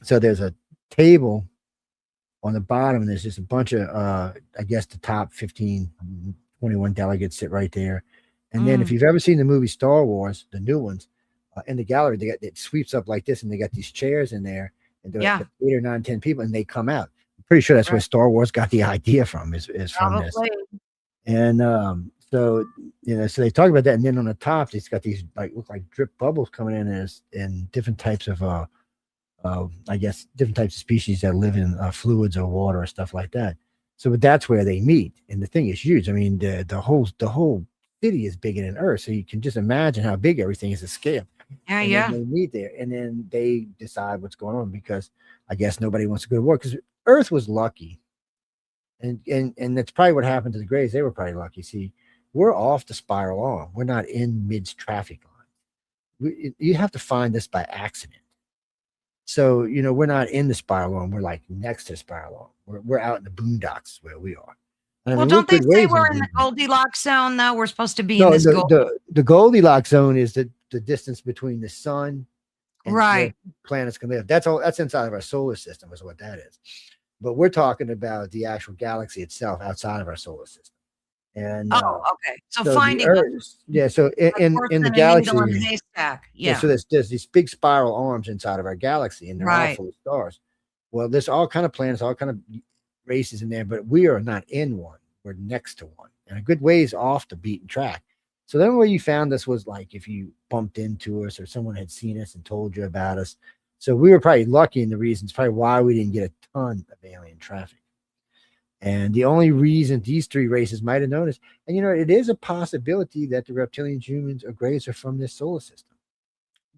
So there's a table on the bottom, and there's just a bunch of, I guess, the top 15, 21 delegates sit right there. And then if you've ever seen the movie Star Wars, the new ones, in the gallery, it sweeps up like this, and they got these chairs in there, and there Yeah. are 8 or 9, 10 people, and they come out. I'm pretty sure that's where Right. Star Wars got the idea from, is from this. Probably. And so so they talk about that, and then on the top, it's got these look like drip bubbles coming in as in different types of I guess different types of species that live in fluids or water or stuff like that. So that's where they meet, and the thing is huge. I mean, the whole city is bigger than Earth, so you can just imagine how big everything is to scale. Yeah. And then Yeah. they meet there, and then they decide what's going on because I guess nobody wants to go to war because Earth was lucky, and that's probably what happened to the Greys. They were probably lucky. See, we're off the spiral arm. We're not in mid traffic line. You have to find this by accident. So, we're not in the spiral arm. We're like next to the spiral arm. We're out in the boondocks where we are. And I Well, mean, we're don't they good say ways in we're the in the boondocks. Goldilocks zone, though? We're supposed to be in No, this gold. the Goldilocks zone is the distance between the sun and where Right. planets can live. That's all. That's inside of our solar system, is what that is. But we're talking about the actual galaxy itself outside of our solar system. And Oh, okay. So so the finding Earth, yeah. So a horse in the and a needle in a galaxy, haystack. yeah. So Yeah. there's these big spiral arms inside of our galaxy, and they're all Right. full of stars. Well, there's all kind of planets, all kind of races in there, but we are not in one. We're next to one, and a good ways off the beaten track. So the only way you found us was like if you bumped into us or someone had seen us and told you about us. So we were probably lucky in the reasons, probably why we didn't get a ton of alien traffic. And the only reason these 3 races might have known us, and it is a possibility that the reptilians, humans, or Greys are from this solar system.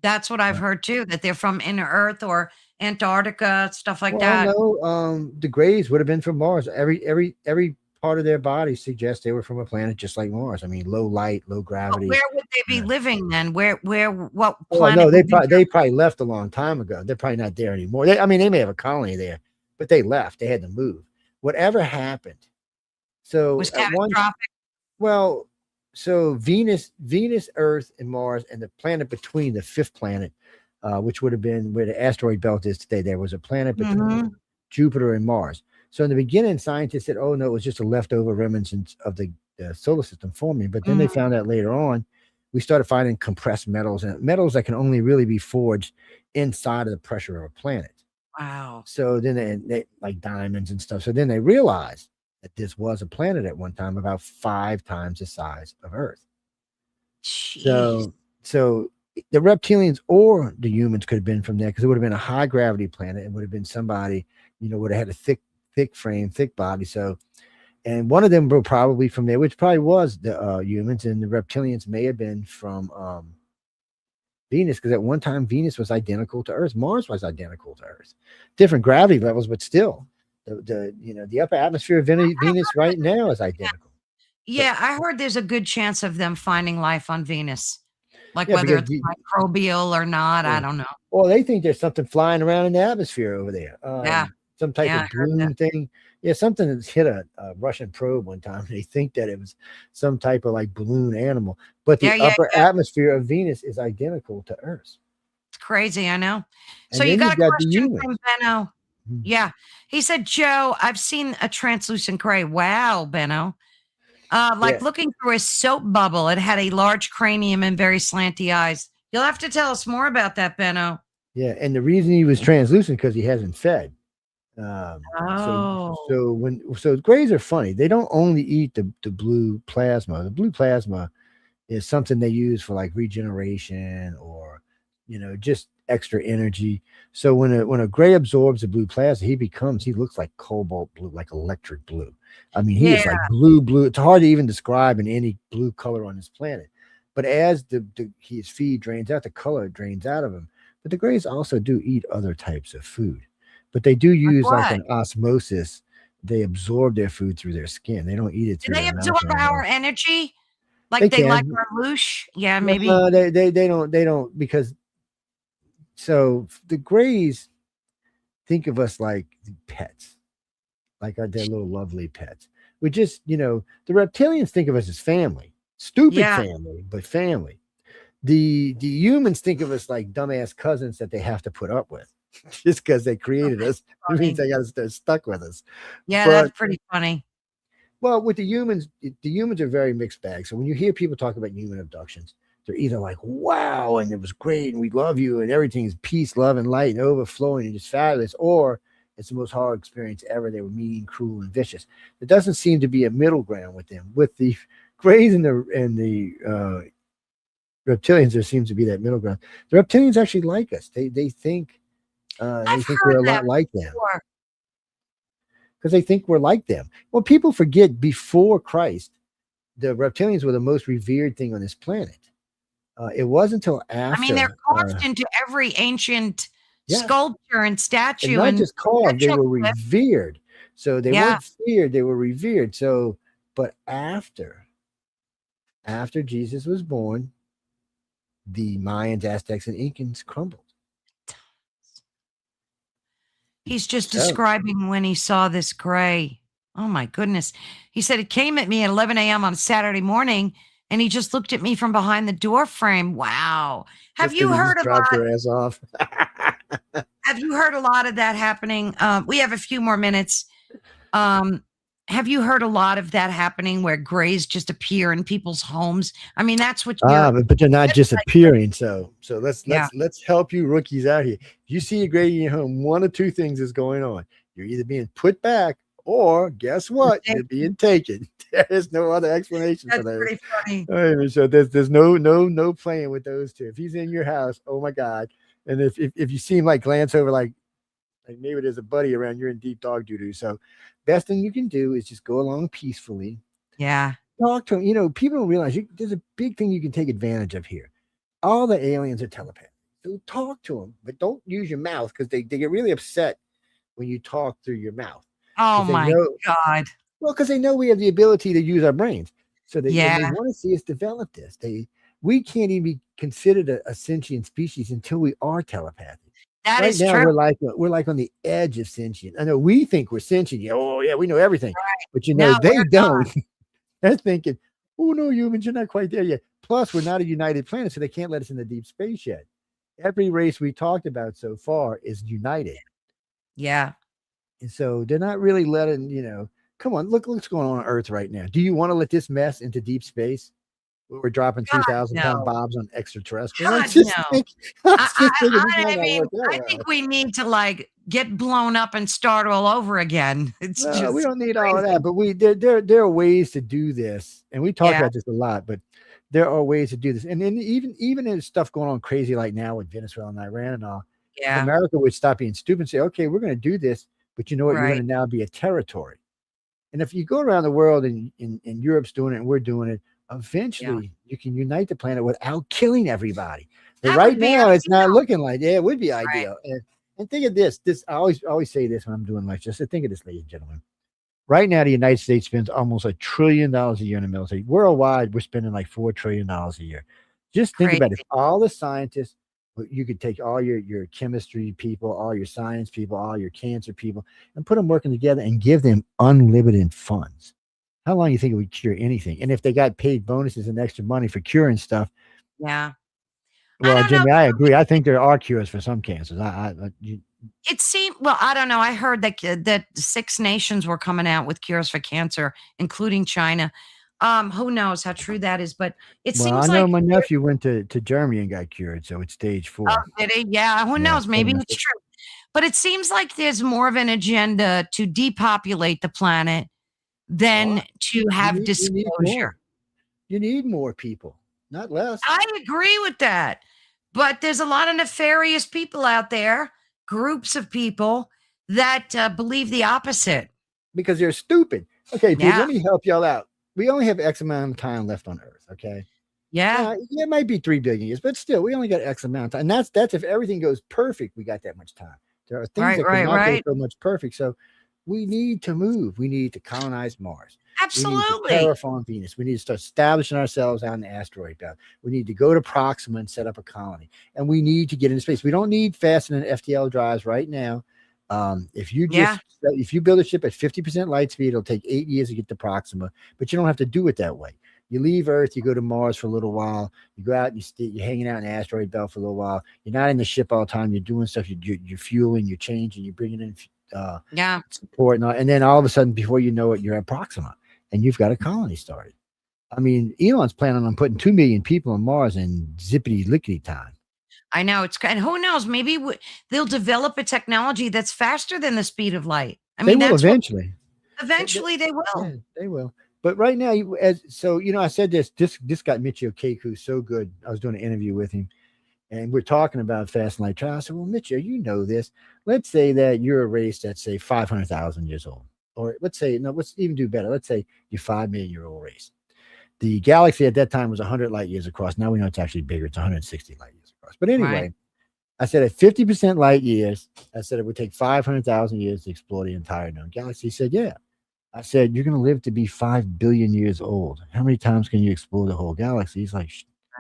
That's what I've heard too, that they're from inner Earth or Antarctica, stuff like Well, that. no, the Greys would have been from Mars. Every part of their body suggests they were from a planet just like Mars. I mean, low light, low But gravity. where would they be Yeah. living then? What Well, planet no, would be they probably left a long time ago. They're probably not there anymore. I mean, they may have a colony there, but they left. They had to move. Whatever happened. So was at one, catastrophic? well, so Venus, Earth, and Mars, and the planet between the fifth planet, which would have been where the asteroid belt is today. There was a planet between Mhm. Jupiter and Mars. So in the beginning, scientists said, "Oh no, it was just a leftover remnants of the solar system forming." But then they Mhm. found out later on, we started finding compressed metals and metals that can only really be forged inside of the pressure of a planet. Wow. So then they like diamonds and stuff. So then they realized that this was a planet at one time about 5 times the size of Earth. Jeez. So the reptilians or the humans could have been from there because it would have been a high gravity planet. It would have been somebody, would have had a thick frame, thick body. So, and one of them were probably from there, which probably was the humans, and the reptilians may have been from Venus, because at one time Venus was identical to Earth. Mars was identical to Earth. Different gravity levels, but still, the upper atmosphere of Venus right now is identical. But Yeah, I heard there's a good chance of them finding life on Venus. Like yeah, whether because it's microbial or not, I yeah. don't know. Well, they think there's something flying around in the atmosphere over there. Yeah. Some type Yeah, I of heard that. balloon thing. Yeah, something that's hit a Russian probe one time. They think that it was some type of like balloon animal, but Yeah, the yeah, upper yeah. atmosphere of Venus is identical to Earth. It's crazy, I know. So And you then got you've a got the question humans. from Benno. Mhm. Yeah. He said, Joe, I've seen a translucent gray. Wow, Benno. Yeah, Like looking through a soap bubble. It had a large cranium and very slanty eyes. You'll have to tell us more about that, Benno. yeah. And the reason he was translucent because he hasn't fed. Um, so Oh, so grays are funny. They don't only eat the blue plasma. The blue plasma is something they use for like regeneration or just extra energy. So when a gray absorbs the blue plasma, he looks like cobalt blue, like electric blue. I mean, he yeah. is like blue. It's hard to even describe in any blue color on this planet. But as his feed drains out, the color drains out of him. But the grays also do eat other types of food, but they do Like use like what? an osmosis. They absorb their food through their skin. They don't eat it Do through they their mouth absorb or anything. our energy? They Like they like can. our loosh? Yeah, maybe. No, they don't because so the Greys think of us like pets, like their little lovely pets. We just, the reptilians think of us as family, stupid Yeah. family, but family. The humans think of us like dumbass cousins that they have to put up with, just because they Oh, created that's us. It means funny. they got to stay stuck with us. Yeah, But that's pretty funny. well, with the humans are very mixed bag. So when you hear people talk about human abductions, they're either like, wow, and it was great, and we love you, and everything is peace, love, and light, and overflowing, and just fabulous, or it's the most horrible experience ever. They were mean, cruel, and vicious. There doesn't seem to be a middle ground with them. With the Greys and the reptilians, there seems to be that middle ground. The reptilians actually like us. They I've think heard we're a that lot like them before. because they think we're like them. Well, people forget before Christ the reptilians were the most revered thing on this planet. It wasn't until I mean, they're after, carved into every ancient yes, sculpture and and statue not and just carved, they were petroglyph. revered. So they Yeah. weren't feared; they were revered. So, but after Jesus was born, the Mayans, Aztecs, and Incans crumbled. He's just So, describing when he saw this gray. Oh my goodness. He said it came at me at 11 a.m. on a Saturday morning and he just looked at me from behind the door frame. Wow. just Have because you he heard just a dropped lot? your ass off. Have you heard a lot of that happening? We have a few more minutes. Um, have you heard a lot of that happening where grays just appear in people's homes? I mean, that's what you But they're not that's like, disappearing. So let's yeah, let's help you rookies out here. If you see a gray in your home, one of two things is going on. You're either being put back, or guess what? You're being taken. There is no other explanation for that's those. pretty funny. So there's no playing with those two. If he's in your house, oh my god. And if you see him like glance over like maybe there's a buddy around, you're in deep dog doo doo. So best thing you can do is just go along peacefully. Yeah. Talk to them. People don't realize there's a big thing you can take advantage of here. All the aliens are telepaths. So talk to them, but don't use your mouth because they get really upset when you talk through your mouth Oh because they my know God. Well, because they know we have the ability to use our brains. So they Yeah, want to see us develop this. We can't even be considered a sentient species until we are telepathic. that Right is now, true. we're like on the edge of sentient. I know we think we're sentient. Yeah, oh yeah, we know everything, but No, they we're don't. They're thinking, oh no, humans, you're not quite there yet. Plus, we're not a united planet, so they can't let us in the deep space yet. Every race we talked about so far is united. yeah. And so they're not really letting, come on, look what's going on Earth right now. Do you want to let this mess into deep space? Where we're dropping God, 3,000-pound no. bombs on extraterrestrials. God, no. I I, was just thinking this I might not mean, work out I well. think we need to like get blown up and start all over again. It's No, we just don't need all of that, crazy. but there are ways to do this, and we talk Yeah, about this a lot. But there are ways to do this, and then even in stuff going on crazy like now with Venezuela and Iran and all, if yeah, America would stop being stupid and say, "Okay, we're going to do this," but you know what? You're right. going to now be a territory. And if you go around the world and Europe's doing it and we're doing it, Yeah, eventually you can unite the planet without killing everybody. But that right would be now, it's not ideal. looking like it would be Right. ideal. And think of this. This I always say this when I'm doing lectures. So think of this, ladies and gentlemen. Right now, the United States spends almost $1 trillion a year in the military. Worldwide, we're spending like $4 trillion a year. Just think about it. Crazy. If all the scientists, you could take all your chemistry people, all your science people, all your cancer people, and put them working together and give them unlimited funds. How long do you think it would cure anything? And if they got paid bonuses and extra money for curing stuff, Yeah. I well, don't know. Jimmy, I agree. I think there are cures for some cancers. It seemed well, I don't know. I heard that 6 nations were coming out with cures for cancer, including China. Who knows how true that is, but it Well, I seems know like my nephew went to Germany and got cured, so it's stage oh, 4. did it? Yeah, who Yeah, knows? Maybe pretty much. it's true. But it seems like there's more of an agenda to depopulate the planet than Why? to have You need disclosure. more. You need more people, not less, I agree with that. But there's a lot of nefarious people out there, groups of people that believe the opposite. because they're stupid. Okay, people, Yeah. let me help y'all out. We only have X amount of time left on Earth. Okay. Yeah. Now, yeah, it might be 3 billion years, but still, we only got X amount of time. And that's if everything goes perfect, we got that much time. There are things Right, that could right, not go right. so much perfect. So we need to move. We need to colonize Mars. We need to Absolutely. terraform Venus. We need to start establishing ourselves out in the asteroid belt. We need to go to Proxima and set up a colony. And we need to get into space. We don't need fastening FTL drives right now. Yeah. If you build a ship at 50% light speed, it'll take 8 years to get to Proxima, but you don't have to do it that way. You leave Earth, you go to Mars for a little while, you go out and you're hanging out in the asteroid belt for a little while. You're not in the ship all the time. You're doing stuff. You're fueling. You're changing. You're bringing in Yeah. support, and then all of a sudden, before you know it, you're at Proxima, and you've got a colony started. I mean, Elon's planning on putting 2 million people on Mars in zippity lickety time. I know it's and who knows, maybe they'll develop a technology that's faster than the speed of light. I They mean, will that's what eventually. eventually they will. Yeah, they will. But right now, I said this got Michio Kaku so good. I was doing an interview with him, and we're talking about fast and light travel. I said, "Well, Michio, you know this. Let's say that you're a race that's say 500,000 years old, or let's say no, let's even do better. Let's say you're 5 million-year-old race. The galaxy at that time was 100 light years across. Now we know it's actually bigger. It's 160 light years across. But Right. anyway, I said at 50% light years, I said it would take 500,000 years to explore the entire known galaxy. He said, yeah. I said, you're going to live to be 5 billion years old. How many times can you explore the whole galaxy? He's like,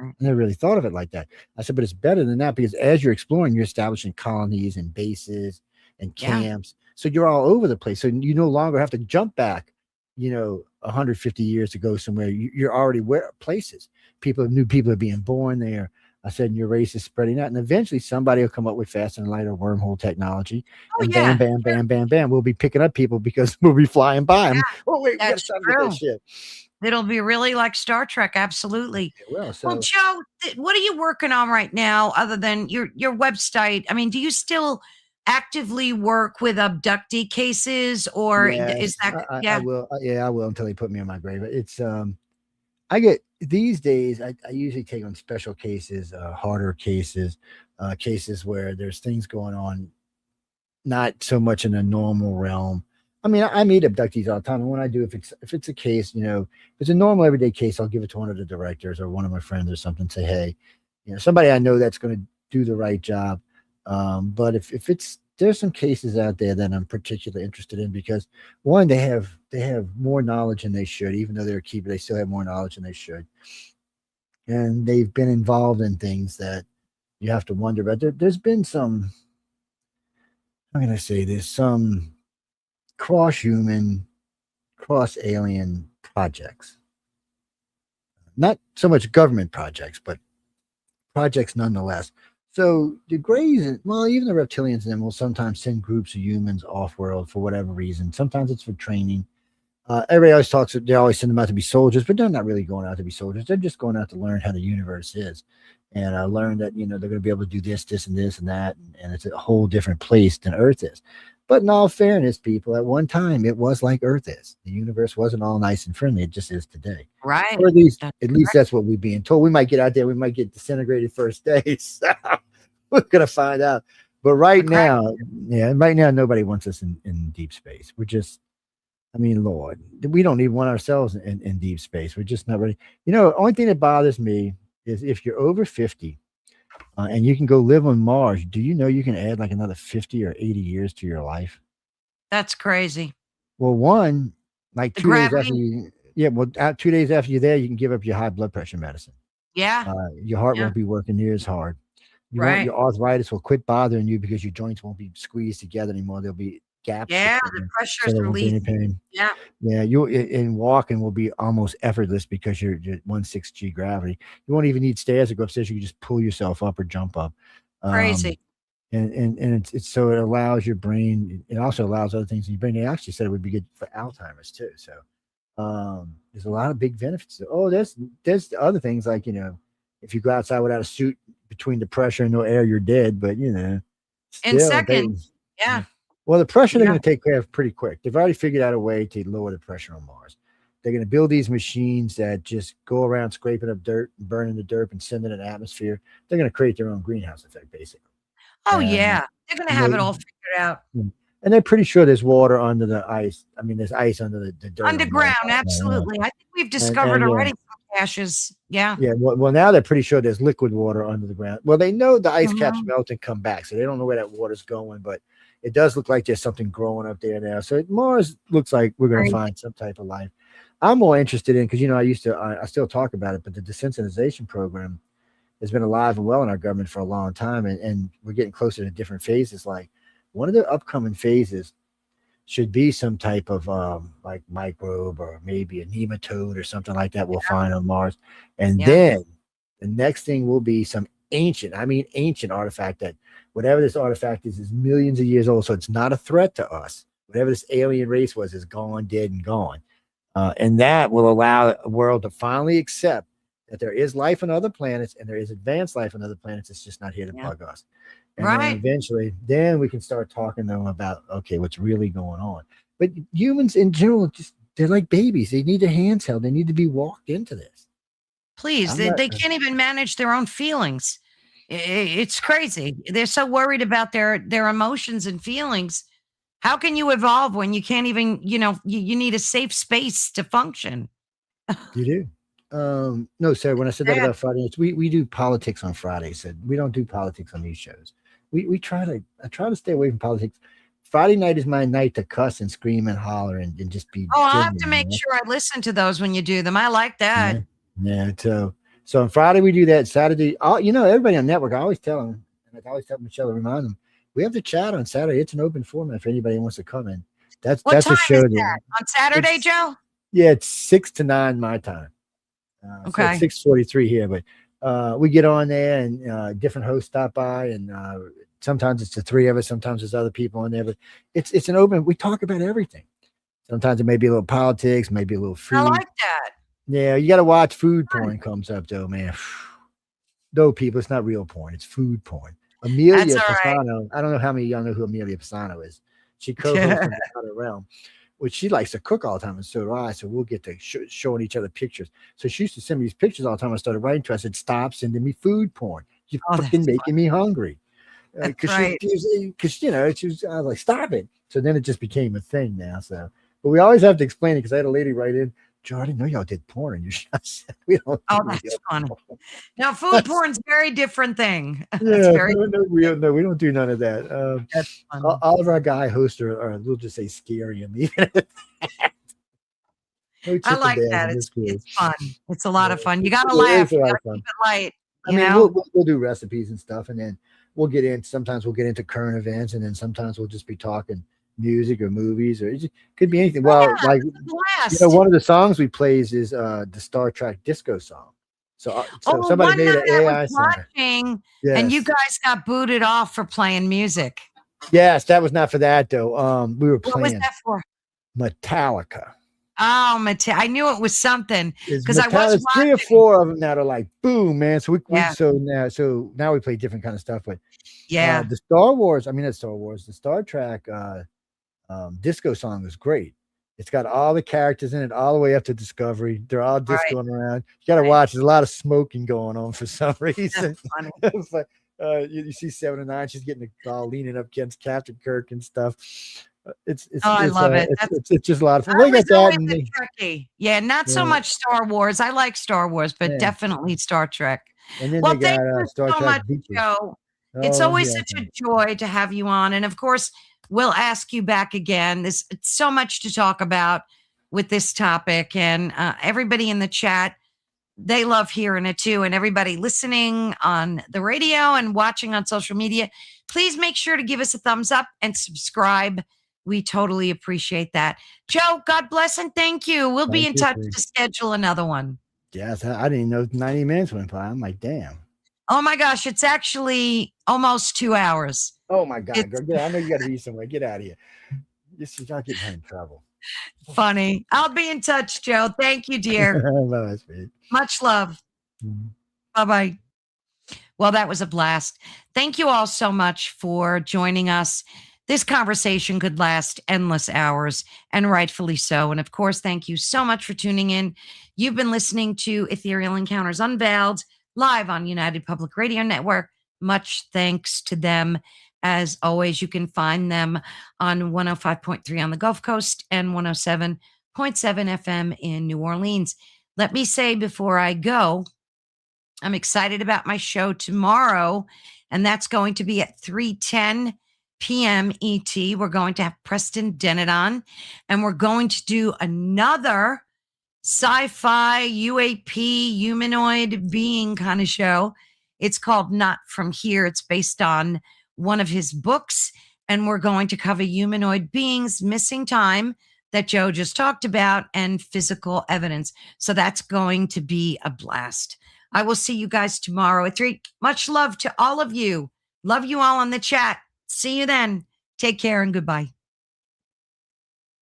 Right. I never really thought of it like that. I said, but it's better than that because as you're exploring, you're establishing colonies and bases and Yeah. camps. So you're all over the place. So you no longer have to jump back, 150 years to go somewhere. You're already where places. New people are being born there. I said, and your race is spreading out. And eventually somebody will come up with fast and light or wormhole technology. Oh And bam, yeah. bam, bam, bam, bam. We'll be picking up people because we'll be flying by them. Oh, wait, we got to That's stop and get that true. shit. It'll be really like Star Trek, absolutely. Well, Well, so Joe, what are you working on right now other than your website? I mean, do you still actively work with abductee cases or is yes, that I yeah, will. Yeah, I will until they put me in my grave. It's I get these days. I usually take on special cases, harder cases, cases where there's things going on, not so much in a normal realm. I mean, I meet abductees all the time, and when I do, if it's a case, if it's a normal everyday case, I'll give it to one of the directors or one of my friends or something. Say, hey, somebody I know that's going to do the right job. But if it's there's some cases out there that I'm particularly interested in because one, they have more knowledge than they should, even though they're a keeper, they still have more knowledge than they should, and they've been involved in things that you have to wonder about. There's been some, how can I say this, some cross human, cross alien projects, not so much government projects, but projects nonetheless. So the Greys, well, even the reptilians, then will sometimes send groups of humans off world for whatever reason. Sometimes it's for training. Everybody always talks. They always send them out to be soldiers, but they're not really going out to be soldiers. They're just going out to learn how the universe is, and learn that they're going to be able to do this, this, and that, and it's a whole different place than Earth is. But in all fairness, people, at one time it was like Earth is. The universe wasn't all nice and friendly. It just is today. Right. Or at least that's what we're being told. We might get out there, we might get disintegrated first day. So we're gonna find out. But right now, nobody wants us in deep space. We're just, I mean, Lord, we don't even want ourselves in deep space. We're just not ready. The only thing that bothers me is if you're over 50 and you can go live on Mars, do you know you can add like another 50 or 80 years to your life? That's crazy. Well, one, like The 2 days after gravity. you, 2 days after you're there, you can give up your high blood pressure medicine. Yeah. Your heart Yeah. won't be working near as hard. Right. Your arthritis will quit bothering you because your joints won't be squeezed together anymore. There'll be gaps. Yeah. The pressure So is there won't be any released. pain. Yeah. Yeah, you in walking will be almost effortless because you're 1/6 G gravity. You won't even need stairs to go upstairs. You can just pull yourself up or jump up. Crazy. And it's so it allows your brain. It also allows other things in your brain. They actually said it would be good for Alzheimer's too. So there's a lot of big benefits. Oh, there's other things like if you go outside without a suit between the pressure and no air, you're dead. But In still seconds. Yeah. well, the pressure they're Yeah. going to take care of pretty quick. They've already figured out a way to lower the pressure on Mars. They're going to build these machines that just go around scraping up dirt, burning the dirt, and sending it in the atmosphere. They're going to create their own greenhouse effect, basically. Oh, And, yeah. They're going to and have they, it all figured out. and they're pretty sure there's water under the ice. I mean, there's ice under the dirt on Mars. Underground. Absolutely. I think we've And discovered yeah, already some caches. Yeah. yeah. Well, now they're pretty sure there's liquid water under the ground. Well, they know the ice caps Mhm. melt and come back, so they don't know where that water's going, but it does look like there's something growing up there now. So Mars looks like we're going to Right. find some type of life. I'm more interested in because I still talk about it, but the desensitization program has been alive and well in our government for a long time, and we're getting closer to different phases. Like one of the upcoming phases should be some type of like microbe or maybe a nematode or something like that we'll find on Mars. And Yeah. then the next thing will be some ancient artifact that whatever this artifact is millions of years old. So it's not a threat to us. Whatever this alien race was is gone, dead, and gone. And that will allow a world to finally accept that there is life on other planets and there is advanced life on other planets. It's just not here to Yeah. bug us. And then Right. eventually, then we can start talking to them about, okay, what's really going on. But humans in general, they're like babies. They need their hands held. They need to be walked into this. Please. I'm They, not, they can't even manage their own feelings. It's crazy. They're so worried about their emotions and feelings. How can you evolve when you can't even, you need a safe space to function? you do. No, sir. When I said that Sad. about Friday nights, we do politics on Fridays. So we don't do politics on these shows. I try to stay away from politics. Friday night is my night to cuss and scream and holler and just be Oh, I'll have to genuine, make sure I listen to those when you do them. I like Yeah. that. Yeah. So on Friday we do that. Saturday, everybody on network, I always tell them, and I always tell Michelle to remind them, we have the chat on Saturday. It's an open format if anybody wants to come in. What That's a time show is that that? On Saturday, it's Joe? yeah, it's 6 to 9 my time. So it's Okay. 6:43 here, but we get on there and different hosts stop by and sometimes it's the three of us, sometimes there's other people on there, but it's an open, we talk about everything. Sometimes it may be a little politics, maybe a little I food. like that. Yeah, you got to watch food porn comes up though, man. No, people, it's not real porn. It's food porn. That's Amelia all right. Pisano. I don't know how many of y'all know who Amelia Pisano is. She co-hosts on the Outer Realm, which she likes to cook all the time, and so do I. So we'll get to showing each other pictures. So she used to send me these pictures all the time. I started writing to her. I said, "Stop sending me food porn. You're Oh, fucking that's making me hungry." That's Because right. I was like, "Stop it." So then it just became a thing now. So, but we always have to explain it because I had a lady write in. Joe, I didn't know y'all did porn in your shots. We don't Oh, do that's real funny. porn. Now, food porn's a very different thing. It's Yeah, very no, we don't do none of that. that's funny. All of our guy hosts are we'll just say scary and leave it. No I chicken like that. dancing. It's cool. It's fun. It's a lot Yeah, of fun. You gotta it is laugh. a You lot gotta of fun. keep it light. I You mean, know? we'll do recipes and stuff, and then sometimes we'll get into current events, and then sometimes we'll just be talking music or movies, or it could be anything. Well, Yeah, like, it's a blast. one of the songs we plays is the Star Trek disco song. So Oh, somebody one made night an I was AI song. watching, and you Yes, guys got booted off for playing music. yes, that was not for that though. We were What was playing that for? Metallica. Oh, I knew it was something Is because I was Metallica? Three or watching. four of them that are like boom, man. So Yeah, now we play different kind of stuff, but yeah, the Star Wars. I mean, not Star Wars. The Star Trek disco song is great. It's got all the characters in it, all the way up to Discovery. They're all right, discoing around. You got to right. watch. There's a lot of smoking going on for some That's reason. funny. It's like you see 7 and 9. She's getting all leaning up against Captain Kirk and stuff. Oh, I love it. It's just a lot of fun. I Well, you was got that, always and a Trekkie. Yeah, not so yeah, much Star Wars. I like Star Wars, but yeah. definitely Star Trek. And then they Well, thank got you Star so Trek much, Beepers. Joe. It's Oh, always yeah. such a joy to have you on. And of course, we'll ask you back again. There's so much to talk about with this topic. And everybody in the chat, they love hearing it too. And everybody listening on the radio and watching on social media, please make sure to give us a thumbs up and subscribe. We totally appreciate that. Joe, God bless and thank you. We'll be Thank in you, touch sweetie. to schedule another one. Yes, I didn't even know 90 minutes went by. I'm like, damn. Oh my gosh, it's actually almost 2 hours. Oh my God, It's girl, I know you got to be somewhere. Get out of here. You're not getting her in trouble. funny. I'll be in touch, Joe. Thank you, dear. Bye, sweet. Much love. Mhm. Bye bye. Well, that was a blast. Thank you all so much for joining us. This conversation could last endless hours, and rightfully so. And of course, thank you so much for tuning in. You've been listening to Ethereal Encounters Unveiled live on United Public Radio Network. Much thanks to them. As always, you can find them on 105.3 on the Gulf Coast and 107.7 FM in New Orleans. Let me say before I go, I'm excited about my show tomorrow, and that's going to be at 3:10 p.m. ET. We're going to have Preston Dennett on, and we're going to do another sci-fi UAP humanoid being kind of show. It's called Not From Here. It's based on one of his books, and we're going to cover humanoid beings, missing time that Joe just talked about, and physical evidence. So that's going to be a blast. I will see you guys tomorrow at 3. Much love to all of you. Love you all on the chat. See you then. Take care and goodbye.